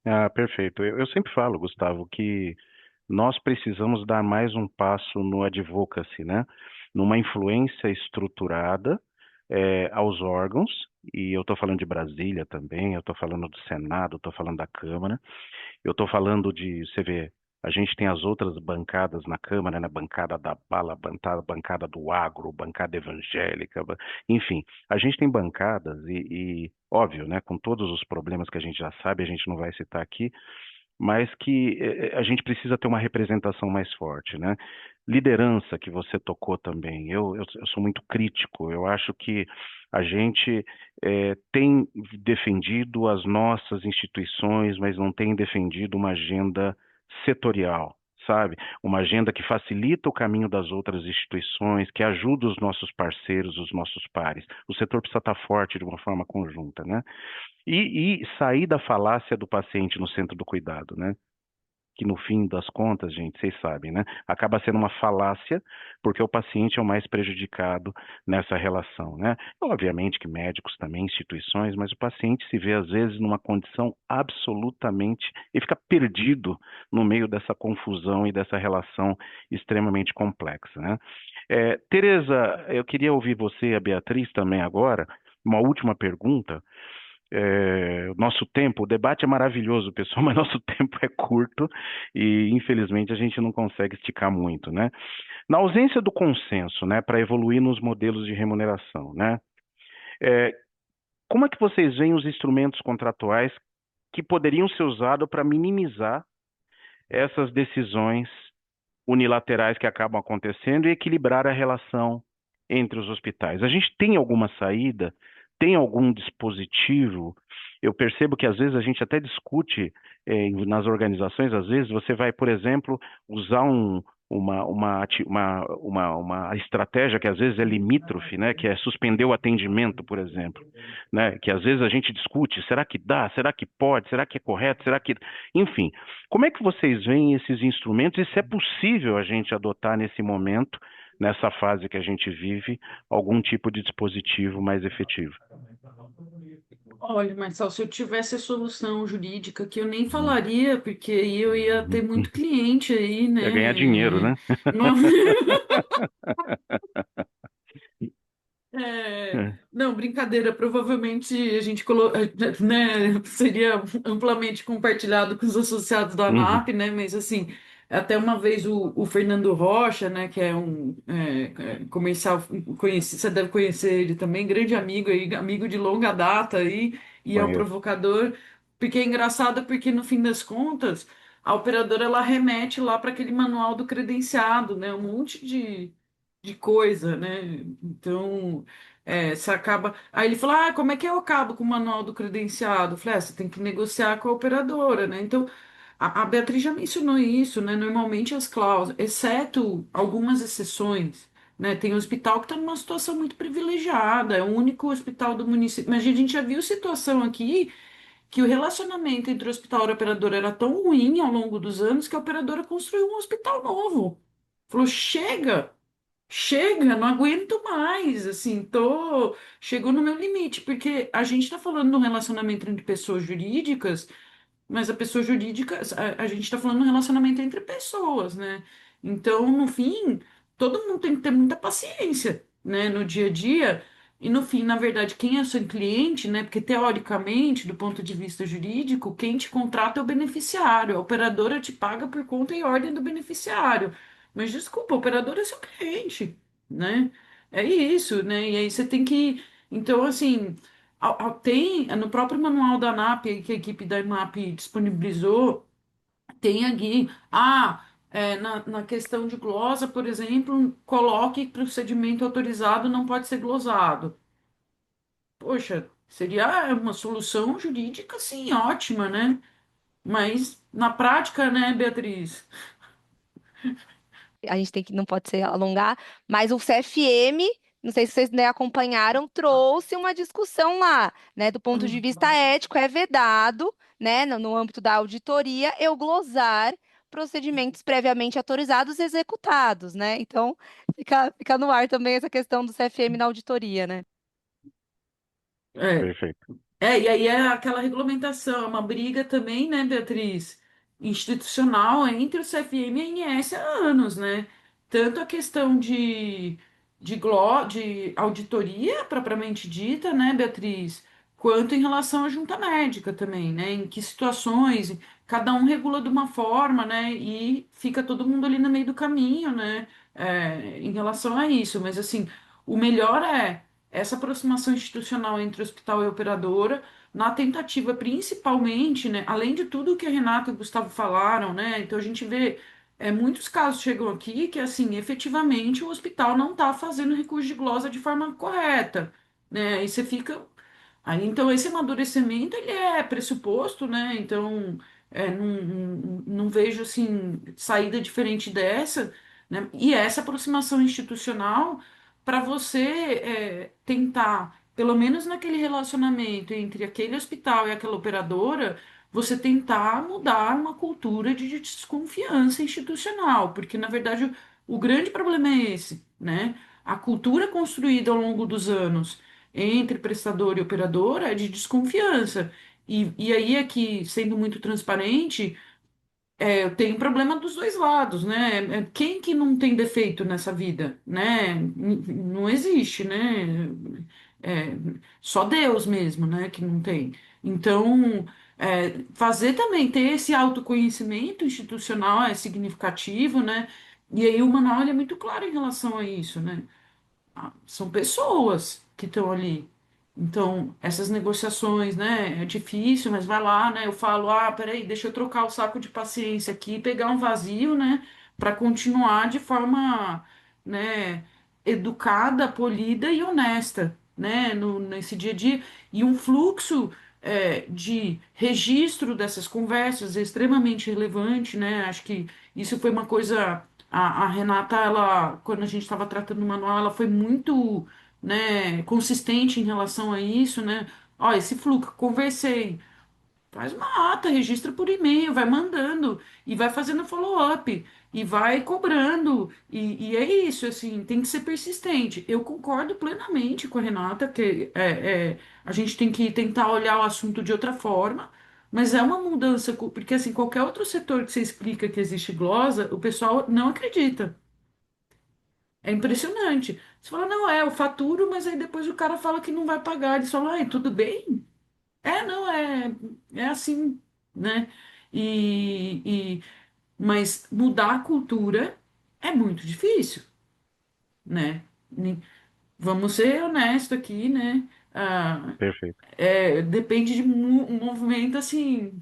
Ah, perfeito. Eu sempre falo, Gustavo, que nós precisamos dar mais um passo no advocacy, né? Numa influência estruturada aos órgãos, e eu estou falando de Brasília também, eu estou falando do Senado, estou falando da Câmara, eu estou falando de, você vê, a gente tem as outras bancadas na Câmara, né? Bancada da bala, bancada do agro, bancada evangélica, enfim, a gente tem bancadas óbvio, né? Com todos os problemas que a gente já sabe, a gente não vai citar aqui, mas que a gente precisa ter uma representação mais forte, né? Liderança, que você tocou também. Eu sou muito crítico. Eu acho que a gente tem defendido as nossas instituições, mas não tem defendido uma agenda setorial, sabe? Uma agenda que facilita o caminho das outras instituições, que ajuda os nossos parceiros, os nossos pares. O setor precisa estar forte de uma forma conjunta, né? E sair da falácia do paciente no centro do cuidado, né? Que no fim das contas, gente, vocês sabem, né? Acaba sendo uma falácia, porque o paciente é o mais prejudicado nessa relação, né? Obviamente que médicos também, instituições, mas o paciente se vê às vezes numa condição absolutamente e fica perdido no meio dessa confusão e dessa relação extremamente complexa, né? Tereza, eu queria ouvir você e a Beatriz também agora. Uma última pergunta. Nosso tempo, o debate é maravilhoso, pessoal, mas nosso tempo é curto e, infelizmente, a gente não consegue esticar muito, né? Na ausência do consenso, né, para evoluir nos modelos de remuneração, né? É, como é que vocês veem os instrumentos contratuais que poderiam ser usados para minimizar essas decisões unilaterais que acabam acontecendo e equilibrar a relação entre os hospitais? A gente tem alguma saída? Tem algum dispositivo? Eu percebo que às vezes a gente até discute nas organizações, às vezes você vai, por exemplo, usar uma estratégia que às vezes é limítrofe, né, que é suspender o atendimento, por exemplo, né, que às vezes a gente discute, será que dá, será que pode, será que é correto, será que... Enfim, como é que vocês veem esses instrumentos e se é possível a gente adotar nesse momento, nessa fase que a gente vive, algum tipo de dispositivo mais efetivo? Olha, Marcelo, se eu tivesse a solução jurídica, que eu nem falaria, porque aí eu ia ter muito cliente aí, Quer ganhar dinheiro, né? né? Não, é, não, brincadeira, provavelmente a gente né, seria amplamente compartilhado com os associados da Uhum. ANAP, né? Mas assim, até uma vez o Fernando Rocha, né, que é um comercial conhecido, você deve conhecer ele também, grande amigo aí, amigo de longa data aí, e é um Conheço. provocador, porque é engraçado porque no fim das contas, a operadora ela remete lá para aquele manual do credenciado, né? Um monte de coisa, né? Então, você acaba. Aí ele falou: Ah, como é que eu acabo com o manual do credenciado? Eu falei: Você tem que negociar com a operadora, né? Então, a Beatriz já mencionou isso, né? Normalmente as cláusulas, exceto algumas exceções, né? Tem hospital que está numa situação muito privilegiada, é o único hospital do município. Mas a gente já viu situação aqui que o relacionamento entre o hospital e a operadora era tão ruim ao longo dos anos que a operadora construiu um hospital novo. Falou: Chega! Chega, não aguento mais, assim, chegou no meu limite, porque a gente está falando de um relacionamento entre pessoas jurídicas, mas a pessoa jurídica, a gente está falando de um relacionamento entre pessoas, né? Então, no fim, todo mundo tem que ter muita paciência, né, no dia a dia. E no fim, na verdade, quem é seu cliente, né? Porque teoricamente, do ponto de vista jurídico, quem te contrata é o beneficiário. A operadora te paga por conta e ordem do beneficiário. Mas desculpa, a operadora é seu cliente, né? É isso, né? E aí você tem que. Então, assim. Tem no próprio manual da ANAP que a equipe da ANAP disponibilizou, tem aqui, na questão de glosa, por exemplo, coloque que procedimento autorizado não pode ser glosado. Poxa, seria uma solução jurídica, sim, ótima, né? Mas na prática, né, Beatriz? A gente tem que, não pode se alongar, mas o CFM, não sei se vocês, né, acompanharam, trouxe uma discussão lá, né, do ponto de vista ético, é vedado, né, no âmbito da auditoria, eu glosar procedimentos previamente autorizados e executados, né? Então, fica no ar também essa questão do CFM na auditoria, né? É, Perfeito. e aí é aquela regulamentação, é uma briga também, né, Beatriz, institucional entre o CFM e a ANS há anos, né? Tanto a questão de auditoria propriamente dita, né, Beatriz, quanto em relação à junta médica também, né? Em que situações, cada um regula de uma forma, né? E fica todo mundo ali no meio do caminho, né? Em relação a isso, mas assim, o melhor é essa aproximação institucional entre hospital e operadora, na tentativa principalmente, né, além de tudo que a Renata e o Gustavo falaram, né, então a gente vê, muitos casos chegam aqui que, assim, efetivamente o hospital não está fazendo recurso de glosa de forma correta, né, e você fica. Aí, então, esse amadurecimento, ele é pressuposto, né, então, não vejo, assim, saída diferente dessa, né, e essa aproximação institucional para você tentar, pelo menos naquele relacionamento entre aquele hospital e aquela operadora, você tentar mudar uma cultura de desconfiança institucional, porque na verdade o grande problema é esse, né? A cultura construída ao longo dos anos entre prestador e operadora é de desconfiança. E aí é que, sendo muito transparente, tem um problema dos dois lados, né? Quem que não tem defeito nessa vida, né? Não existe, né? É, só Deus mesmo, né, que não tem. Então, fazer também, ter esse autoconhecimento institucional é significativo, né? E aí o manual ele é muito claro em relação a isso, né? São pessoas que estão ali. Então, essas negociações, né? É difícil, mas vai lá, né? Eu falo, peraí, deixa eu trocar o saco de paciência aqui, pegar um vazio, né? Para continuar de forma, né? Educada, polida e honesta, né? Nesse dia a dia. E um fluxo, de registro dessas conversas é extremamente relevante, né? Acho que isso foi uma coisa. A Renata, ela, quando a gente estava tratando o manual, ela foi muito, né, consistente em relação a isso, né? Ó, esse fluxo, conversei, faz uma ata, registra por e-mail, vai mandando e vai fazendo follow-up e vai cobrando. E é isso, assim, tem que ser persistente. Eu concordo plenamente com a Renata que a gente tem que tentar olhar o assunto de outra forma. Mas é uma mudança, porque assim, qualquer outro setor que você explica que existe glosa, o pessoal não acredita. É impressionante. Você fala, não, eu faturo, mas aí depois o cara fala que não vai pagar. Eles falam, ai, tudo bem? Não, é assim, né? E, e- mas mudar a cultura é muito difícil, né? Vamos ser honestos aqui, né? Perfeito. Depende de um movimento assim.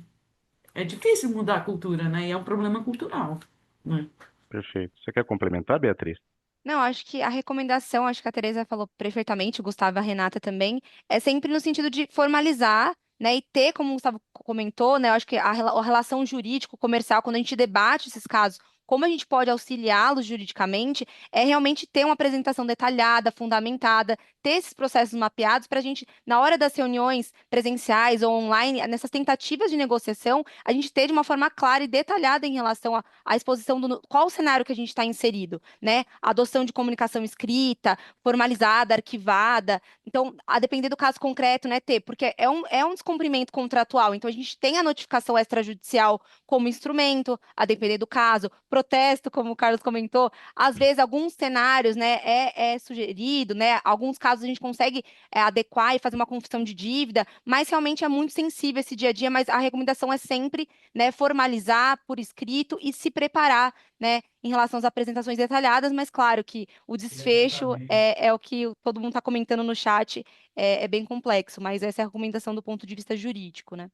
É difícil mudar a cultura, né? E é um problema cultural, né? Perfeito. Você quer complementar, Beatriz? Não, acho que a recomendação, acho que a Teresa falou perfeitamente, o Gustavo e a Renata também, é sempre no sentido de formalizar, né, e ter, como o Gustavo comentou, né, eu acho que a relação jurídico-comercial, quando a gente debate esses casos, como a gente pode auxiliá-los juridicamente, é realmente ter uma apresentação detalhada, fundamentada, ter esses processos mapeados para a gente, na hora das reuniões presenciais ou online, nessas tentativas de negociação, a gente ter de uma forma clara e detalhada em relação à exposição do qual o cenário que a gente está inserido, né? A adoção de comunicação escrita, formalizada, arquivada. Então, a depender do caso concreto, né, ter, porque é um descumprimento contratual. Então, a gente tem a notificação extrajudicial como instrumento, a depender do caso, protesto, como o Carlos comentou. Às vezes, alguns cenários, né, é sugerido, né? Alguns casos a gente consegue adequar e fazer uma confissão de dívida, mas realmente é muito sensível esse dia a dia. Mas a recomendação é sempre, né, formalizar por escrito e se preparar, né, em relação às apresentações detalhadas, mas claro que o desfecho é o que todo mundo está comentando no chat, é bem complexo, mas essa é a recomendação do ponto de vista jurídico, né?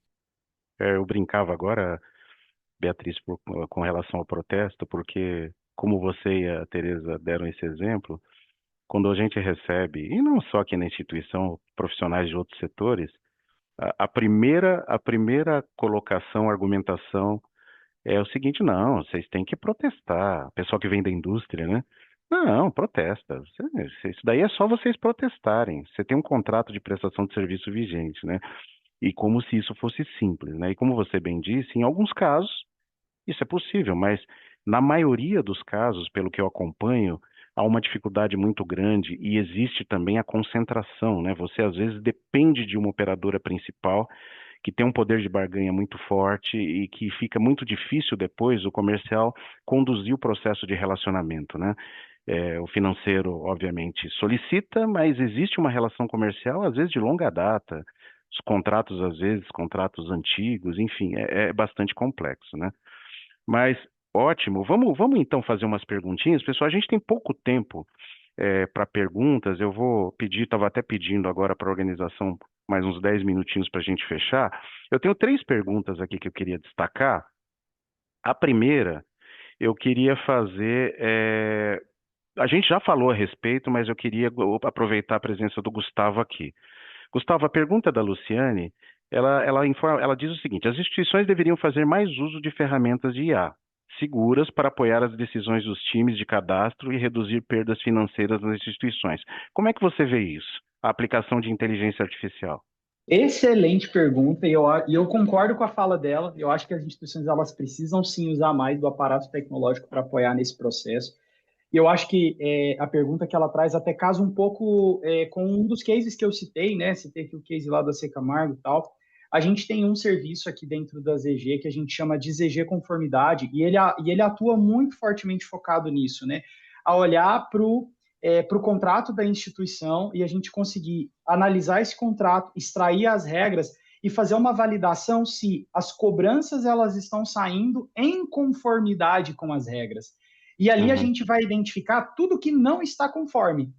Eu brincava agora, Beatriz, com relação ao protesto, porque, como você e a Tereza deram esse exemplo, quando a gente recebe, e não só aqui na instituição, profissionais de outros setores, a primeira colocação, argumentação é o seguinte: não, vocês têm que protestar. Pessoal que vem da indústria, né? Não, protesta. Isso daí é só vocês protestarem. Você tem um contrato de prestação de serviço vigente, né? E como se isso fosse simples, né? E como você bem disse, em alguns casos isso é possível, mas na maioria dos casos, pelo que eu acompanho, há uma dificuldade muito grande e existe também a concentração, né? Você às vezes depende de uma operadora principal que tem um poder de barganha muito forte e que fica muito difícil depois o comercial conduzir o processo de relacionamento, né? O financeiro, obviamente, solicita, mas existe uma relação comercial, às vezes de longa data, os contratos, às vezes, contratos antigos, enfim, é bastante complexo, né? Mas ótimo, vamos então fazer umas perguntinhas. Pessoal, a gente tem pouco tempo para perguntas. Eu vou pedir, estava até pedindo agora para a organização mais uns 10 minutinhos para a gente fechar. Eu tenho 3 perguntas aqui que eu queria destacar. A primeira, eu queria fazer. A gente já falou a respeito, mas eu queria aproveitar a presença do Gustavo aqui. Gustavo, a pergunta da Luciane, ela diz o seguinte: as instituições deveriam fazer mais uso de ferramentas de IA seguras para apoiar as decisões dos times de cadastro e reduzir perdas financeiras nas instituições. Como é que você vê isso? A aplicação de inteligência artificial. Excelente pergunta, e eu concordo com a fala dela. Eu acho que as instituições elas precisam sim usar mais do aparato tecnológico para apoiar nesse processo. E eu acho que a pergunta que ela traz até casa um pouco com um dos cases que eu citei, né? Citei aqui o case lá da C Camargo e tal. A gente tem um serviço aqui dentro da ZG que a gente chama de ZG Conformidade, e ele atua muito fortemente focado nisso, né? A olhar para o contrato da instituição e a gente conseguir analisar esse contrato, extrair as regras e fazer uma validação se as cobranças elas estão saindo em conformidade com as regras. E ali a gente vai identificar tudo que não está conforme.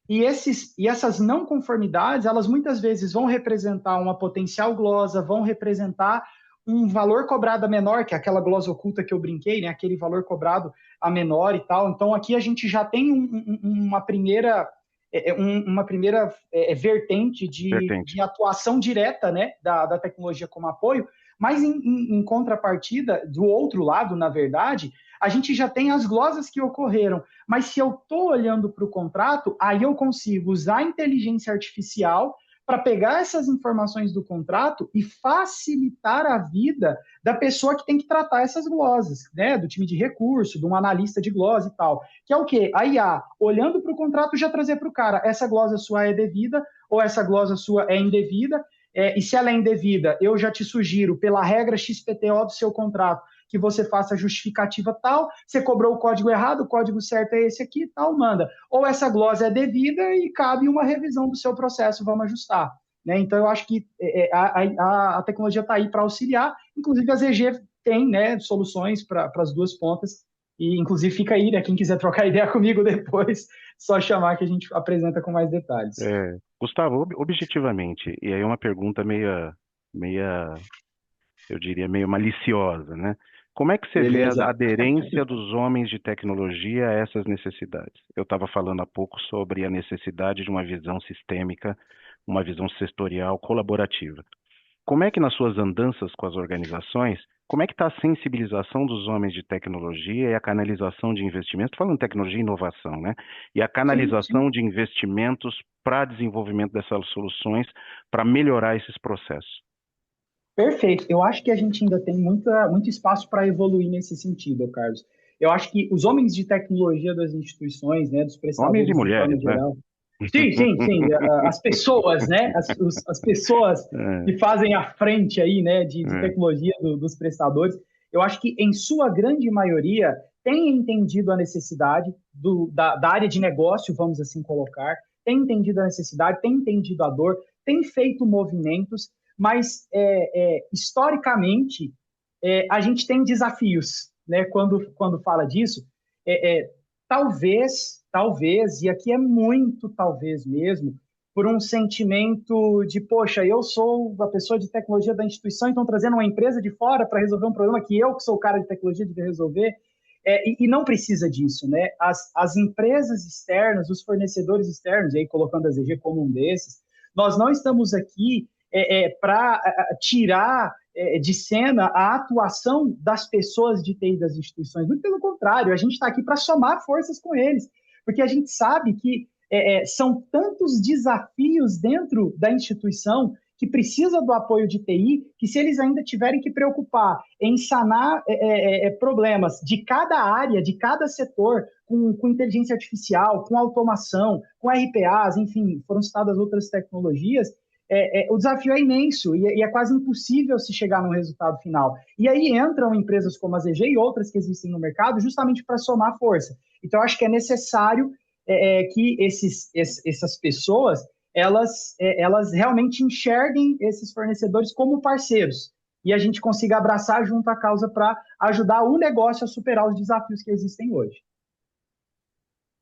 E essas não conformidades, elas muitas vezes vão representar uma potencial glosa, vão representar um valor cobrado a menor, que é aquela glosa oculta que eu brinquei, né? Aquele valor cobrado a menor e tal. Então, aqui a gente já tem uma primeira vertente de atuação direta, né, da tecnologia como apoio, mas em contrapartida, do outro lado, na verdade, a gente já tem as glosas que ocorreram. Mas se eu estou olhando para o contrato, aí eu consigo usar a inteligência artificial para pegar essas informações do contrato e facilitar a vida da pessoa que tem que tratar essas glosas, né? Do time de recurso, de um analista de glosa e tal. Que é o quê? A IA, olhando para o contrato, já trazer para o cara, essa glosa sua é devida ou essa glosa sua é indevida. E se ela é indevida, eu já te sugiro, pela regra XPTO do seu contrato, que você faça a justificativa tal, você cobrou o código errado, o código certo é esse aqui, tal, manda. Ou essa glosa é devida e cabe uma revisão do seu processo, vamos ajustar. Né? Então, eu acho que a tecnologia está aí para auxiliar, inclusive a ZG tem, né, soluções para as duas pontas, e inclusive fica aí, né, quem quiser trocar ideia comigo depois, só chamar que a gente apresenta com mais detalhes. Gustavo, objetivamente, e aí uma pergunta eu diria, meio maliciosa, né? Como é que você vê a aderência dos homens de tecnologia a essas necessidades? Eu estava falando há pouco sobre a necessidade de uma visão sistêmica, uma visão setorial, colaborativa. Como é que nas suas andanças com as organizações, como é que está a sensibilização dos homens de tecnologia e a canalização de investimentos? Estou falando de tecnologia e inovação, né? E a canalização de investimentos para desenvolvimento dessas soluções, para melhorar esses processos. Perfeito. Eu acho que a gente ainda tem muito espaço para evoluir nesse sentido, Carlos. Eu acho que os homens de tecnologia das instituições, né, dos prestadores homens e mulheres, de geral, né? Sim. As pessoas, né? As pessoas que fazem a frente aí, né, de tecnologia dos prestadores, eu acho que, em sua grande maioria, têm entendido a necessidade da área de negócio, vamos assim colocar, têm entendido a necessidade, têm entendido a dor, têm feito movimentos, mas, historicamente, a gente tem desafios, né? Quando fala disso, talvez, e aqui é muito talvez mesmo, por um sentimento de, poxa, eu sou a pessoa de tecnologia da instituição, então trazendo uma empresa de fora para resolver um problema que eu, que sou o cara de tecnologia, devia resolver. E não precisa disso, né? As empresas externas, os fornecedores externos, e aí colocando a ZG como um desses, nós não estamos aqui para tirar de cena a atuação das pessoas de TI das instituições. Muito pelo contrário, a gente está aqui para somar forças com eles, porque a gente sabe que são tantos desafios dentro da instituição que precisa do apoio de TI, que se eles ainda tiverem que preocupar em sanar problemas de cada área, de cada setor, com inteligência artificial, com automação, com RPAs, enfim, foram citadas outras tecnologias, o desafio é imenso e é quase impossível se chegar num resultado final. E aí entram empresas como a ZG e outras que existem no mercado justamente para somar força. Então, acho que é necessário que essas pessoas elas realmente enxerguem esses fornecedores como parceiros e a gente consiga abraçar junto a causa para ajudar o negócio a superar os desafios que existem hoje.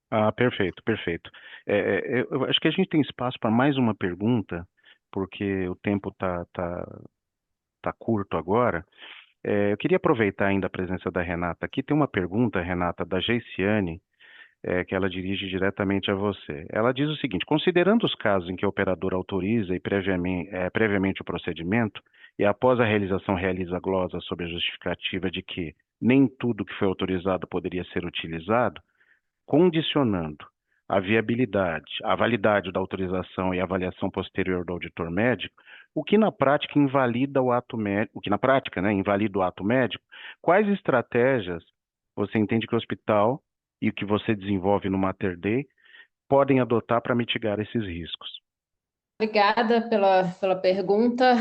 Ah, perfeito, perfeito. Eu acho que a gente tem espaço para mais uma pergunta, porque o tempo tá curto agora. Eu queria aproveitar ainda a presença da Renata aqui. Tem uma pergunta, Renata, da Geiciane, que ela dirige diretamente a você. Ela diz o seguinte: considerando os casos em que a operadora autoriza e previamente o procedimento, e após a realização realiza a glosa sob a justificativa de que nem tudo que foi autorizado poderia ser utilizado, condicionando a viabilidade, a validade da autorização e a avaliação posterior do auditor médico, o que na prática invalida o ato médico, o que na prática, né, invalida o ato médico, quais estratégias você entende que o hospital e o que você desenvolve no Mater Dei podem adotar para mitigar esses riscos? Obrigada pela pergunta.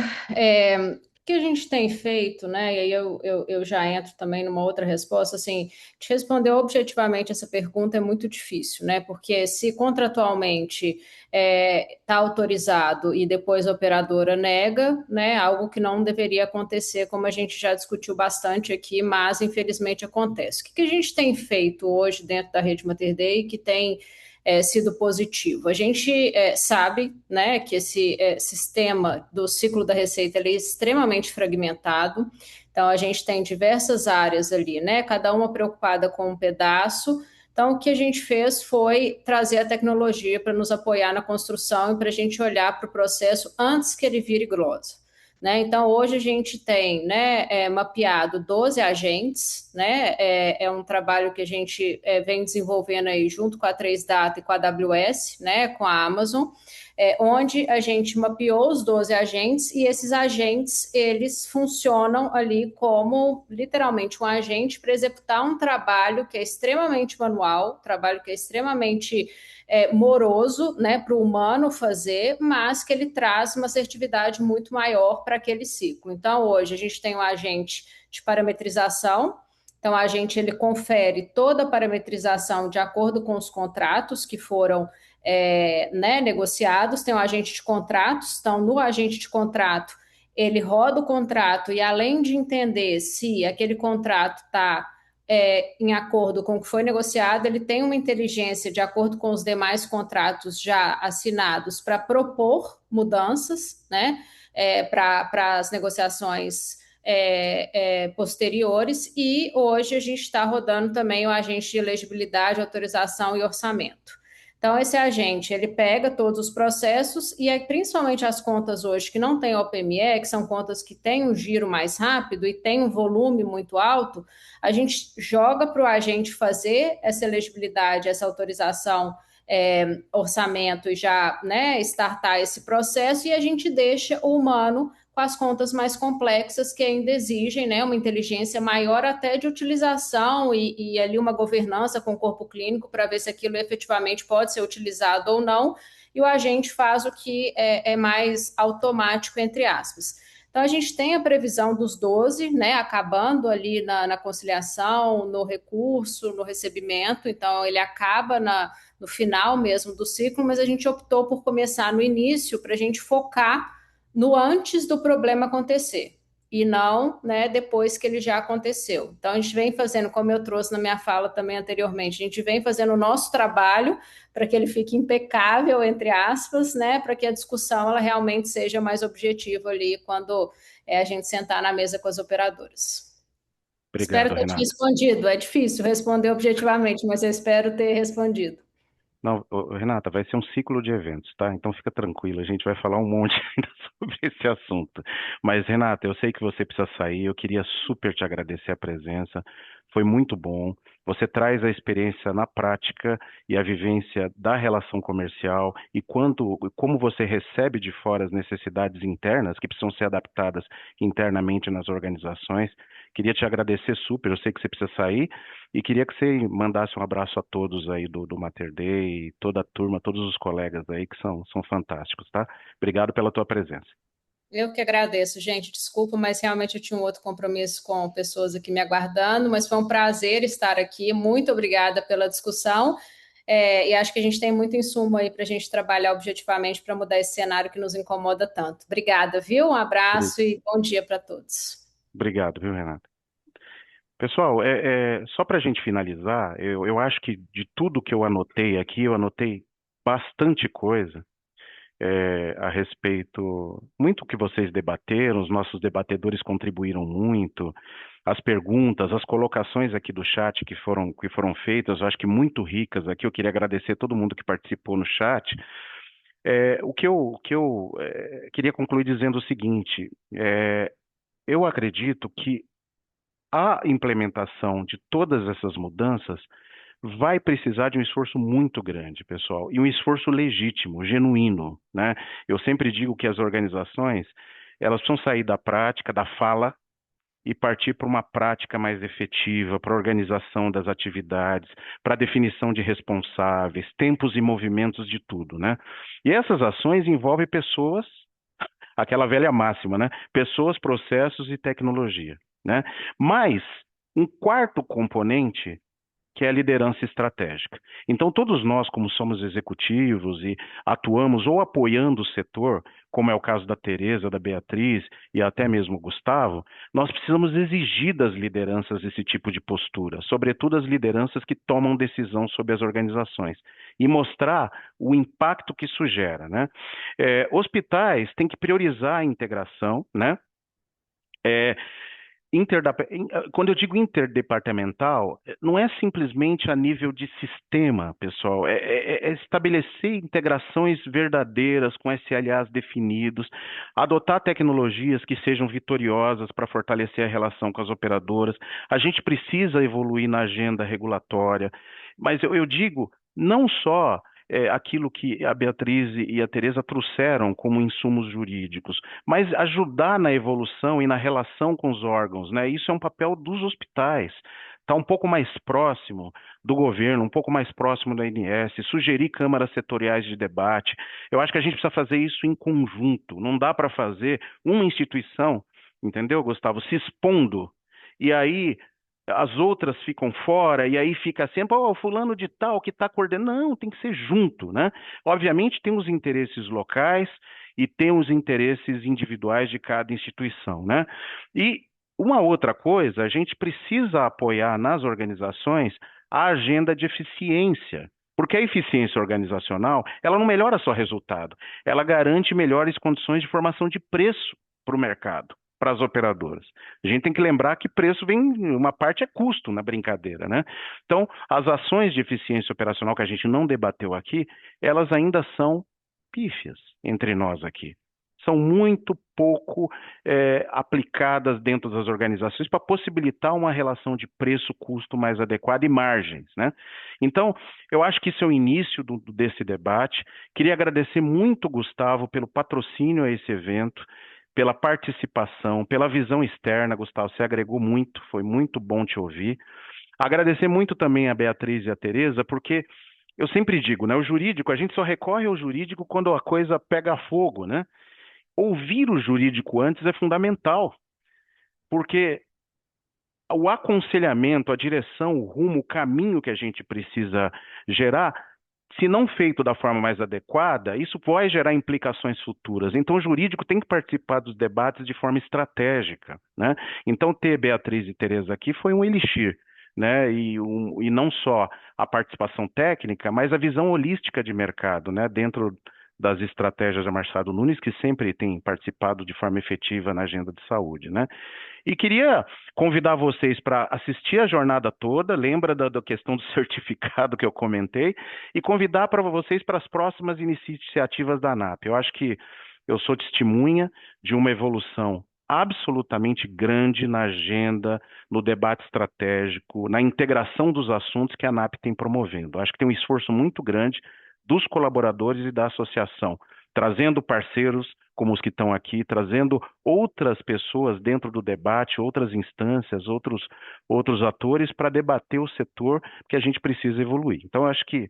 O que a gente tem feito, né? E aí eu já entro também numa outra resposta. Assim, te responder objetivamente essa pergunta é muito difícil, né? Porque se contratualmente está autorizado e depois a operadora nega, né? Algo que não deveria acontecer, como a gente já discutiu bastante aqui, mas infelizmente acontece. O que a gente tem feito hoje dentro da rede Mater Dei que tem sido positivo? A gente sabe, né, que esse sistema do ciclo da receita ele é extremamente fragmentado, então a gente tem diversas áreas ali, né, cada uma preocupada com um pedaço. Então, o que a gente fez foi trazer a tecnologia para nos apoiar na construção e para a gente olhar para o processo antes que ele vire glosa. Né? Então, hoje a gente tem, né, mapeado 12 agentes, né? É um trabalho que a gente vem desenvolvendo aí junto com a 3Data e com a AWS, né, com a Amazon, onde a gente mapeou os 12 agentes e esses agentes, eles funcionam ali como literalmente um agente para executar um trabalho que é extremamente manual, trabalho que é extremamente moroso, né, para o humano fazer, mas que ele traz uma assertividade muito maior para aquele ciclo. Então, hoje a gente tem um agente de parametrização. Então, a agente ele confere toda a parametrização de acordo com os contratos que foram né, negociados. Tem um agente de contratos. Então, no agente de contrato, ele roda o contrato e, além de entender se aquele contrato está em acordo com o que foi negociado, ele tem uma inteligência de acordo com os demais contratos já assinados para propor mudanças, né, para as negociações posteriores, e hoje a gente está rodando também o agente de elegibilidade, autorização e orçamento. Então, esse agente, ele pega todos os processos e aí, principalmente as contas hoje que não têm OPME, que são contas que têm um giro mais rápido e têm um volume muito alto, a gente joga para o agente fazer essa elegibilidade, essa autorização, orçamento e já, né, startar esse processo, e a gente deixa o humano com as contas mais complexas que ainda exigem, né, uma inteligência maior até de utilização e ali uma governança com o corpo clínico para ver se aquilo efetivamente pode ser utilizado ou não, e o agente faz o que é mais automático, entre aspas. Então, a gente tem a previsão dos 12, né, acabando ali na conciliação, no recurso, no recebimento, então ele acaba no final mesmo do ciclo, mas a gente optou por começar no início para a gente focar no antes do problema acontecer. e não, né, depois que ele já aconteceu. Então, a gente vem fazendo, como eu trouxe na minha fala também anteriormente, a gente vem fazendo o nosso trabalho para que ele fique impecável, entre aspas, né, para que a discussão ela realmente seja mais objetiva ali quando a gente sentar na mesa com as operadoras. Espero Obrigado, ter te Renata. respondido. É difícil responder objetivamente, mas eu espero ter respondido. Não, Renata, vai ser um ciclo de eventos, tá? Então fica tranquila, a gente vai falar um monte ainda sobre esse assunto. Mas, Renata, eu sei que você precisa sair, eu queria super te agradecer a presença, foi muito bom. Você traz a experiência na prática e a vivência da relação comercial e como você recebe de fora as necessidades internas que precisam ser adaptadas internamente nas organizações. Queria te agradecer super, eu sei que você precisa sair, e queria que você mandasse um abraço a todos aí do Mater Dei, toda a turma, todos os colegas aí que são fantásticos, tá? Obrigado pela tua presença. Eu que agradeço, gente. Desculpa, mas realmente eu tinha um outro compromisso com pessoas aqui me aguardando, mas foi um prazer estar aqui. Muito obrigada pela discussão. E acho que a gente tem muito insumo aí para a gente trabalhar objetivamente para mudar esse cenário que nos incomoda tanto. Obrigada, viu? Um Obri- abraço e bom dia para todos. Obrigado, viu, Renata? Pessoal, só para a gente finalizar, eu acho que de tudo que eu anotei aqui, eu anotei bastante coisa a respeito, muito que vocês debateram, os nossos debatedores contribuíram muito, as perguntas, as colocações aqui do chat que foram feitas, eu acho que muito ricas aqui, eu queria agradecer a todo mundo que participou no chat. O que eu queria concluir dizendo o seguinte, eu acredito que a implementação de todas essas mudanças vai precisar de um esforço muito grande, pessoal, e um esforço legítimo, genuíno, né? Eu sempre digo que as organizações, elas precisam sair da prática, da fala, e partir para uma prática mais efetiva, para a organização das atividades, para a definição de responsáveis, tempos e movimentos de tudo, né? E essas ações envolvem pessoas, aquela velha máxima, né? Pessoas, processos e tecnologia, né? Mas um quarto componente que é a liderança estratégica. Então, todos nós, como somos executivos e atuamos ou apoiando o setor, como é o caso da Tereza, da Beatriz e até mesmo o Gustavo, nós precisamos exigir das lideranças esse tipo de postura, sobretudo as lideranças que tomam decisão sobre as organizações, e mostrar o impacto que isso gera, né? Hospitais têm que priorizar a integração, né? É, quando eu digo interdepartamental, não é simplesmente a nível de sistema, pessoal, é estabelecer integrações verdadeiras com SLAs definidos, adotar tecnologias que sejam vitoriosas para fortalecer a relação com as operadoras. A gente precisa evoluir na agenda regulatória, mas eu digo não só aquilo que a Beatriz e a Tereza trouxeram como insumos jurídicos, mas ajudar na evolução e na relação com os órgãos, né? Isso é um papel dos hospitais. Está um pouco mais próximo do governo, um pouco mais próximo da ANS, sugerir câmaras setoriais de debate. Eu acho que a gente precisa fazer isso em conjunto. Não dá para fazer uma instituição, entendeu, Gustavo, se expondo. E aí as outras ficam fora, e aí fica sempre, fulano de tal que está coordenando. Não, tem que ser junto, né? Obviamente tem os interesses locais e tem os interesses individuais de cada instituição, né? E uma outra coisa, a gente precisa apoiar nas organizações a agenda de eficiência, porque a eficiência organizacional, ela não melhora só resultado, ela garante melhores condições de formação de preço para o mercado, para as operadoras. A gente tem que lembrar que preço vem, uma parte é custo na brincadeira, né? Então, as ações de eficiência operacional que a gente não debateu aqui, elas ainda são pífias entre nós aqui. São muito pouco aplicadas dentro das organizações para possibilitar uma relação de preço-custo mais adequada e margens, né? Então, eu acho que esse é o início desse debate. Queria agradecer muito, Gustavo, pelo patrocínio a esse evento, pela participação, pela visão externa, Gustavo, você agregou muito, foi muito bom te ouvir. Agradecer muito também a Beatriz e a Tereza, porque eu sempre digo, né, o jurídico, a gente só recorre ao jurídico quando a coisa pega fogo, né? Ouvir o jurídico antes é fundamental, porque o aconselhamento, a direção, o rumo, o caminho que a gente precisa gerar se não feito da forma mais adequada, isso vai gerar implicações futuras. Então, o jurídico tem que participar dos debates de forma estratégica, né? Então, ter Beatriz e Tereza aqui foi um elixir, né? E não só a participação técnica, mas a visão holística de mercado, né? Dentro das estratégias da Machado Nunes, que sempre tem participado de forma efetiva na agenda de saúde, né? E queria convidar vocês para assistir a jornada toda, lembra da questão do certificado que eu comentei, e convidar para vocês para as próximas iniciativas da ANAP. Eu acho que eu sou testemunha de uma evolução absolutamente grande na agenda, no debate estratégico, na integração dos assuntos que a ANAP tem promovendo. Eu acho que tem um esforço muito grande dos colaboradores e da associação, trazendo parceiros como os que estão aqui, trazendo outras pessoas dentro do debate, outras instâncias, outros atores para debater o setor que a gente precisa evoluir. Então, eu acho que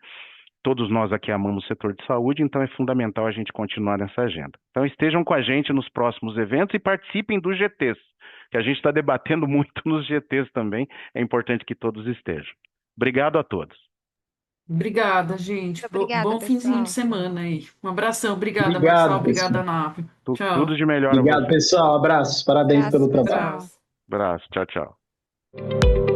todos nós aqui amamos o setor de saúde, então é fundamental a gente continuar nessa agenda. Então, estejam com a gente nos próximos eventos e participem dos GTs, que a gente está debatendo muito nos GTs também, é importante que todos estejam. Obrigado a todos. Obrigada, gente. Muito obrigada, Bom finzinho de pessoal. semana aí. Um abração. Obrigada, Marçal. Obrigado, Obrigada, pessoal. NAP. Tudo Tchau. de melhor a Obrigado, vocês. pessoal. Abraços. Parabéns Abraço, pelo trabalho. pessoal. Abraço. Abraço, tchau, tchau.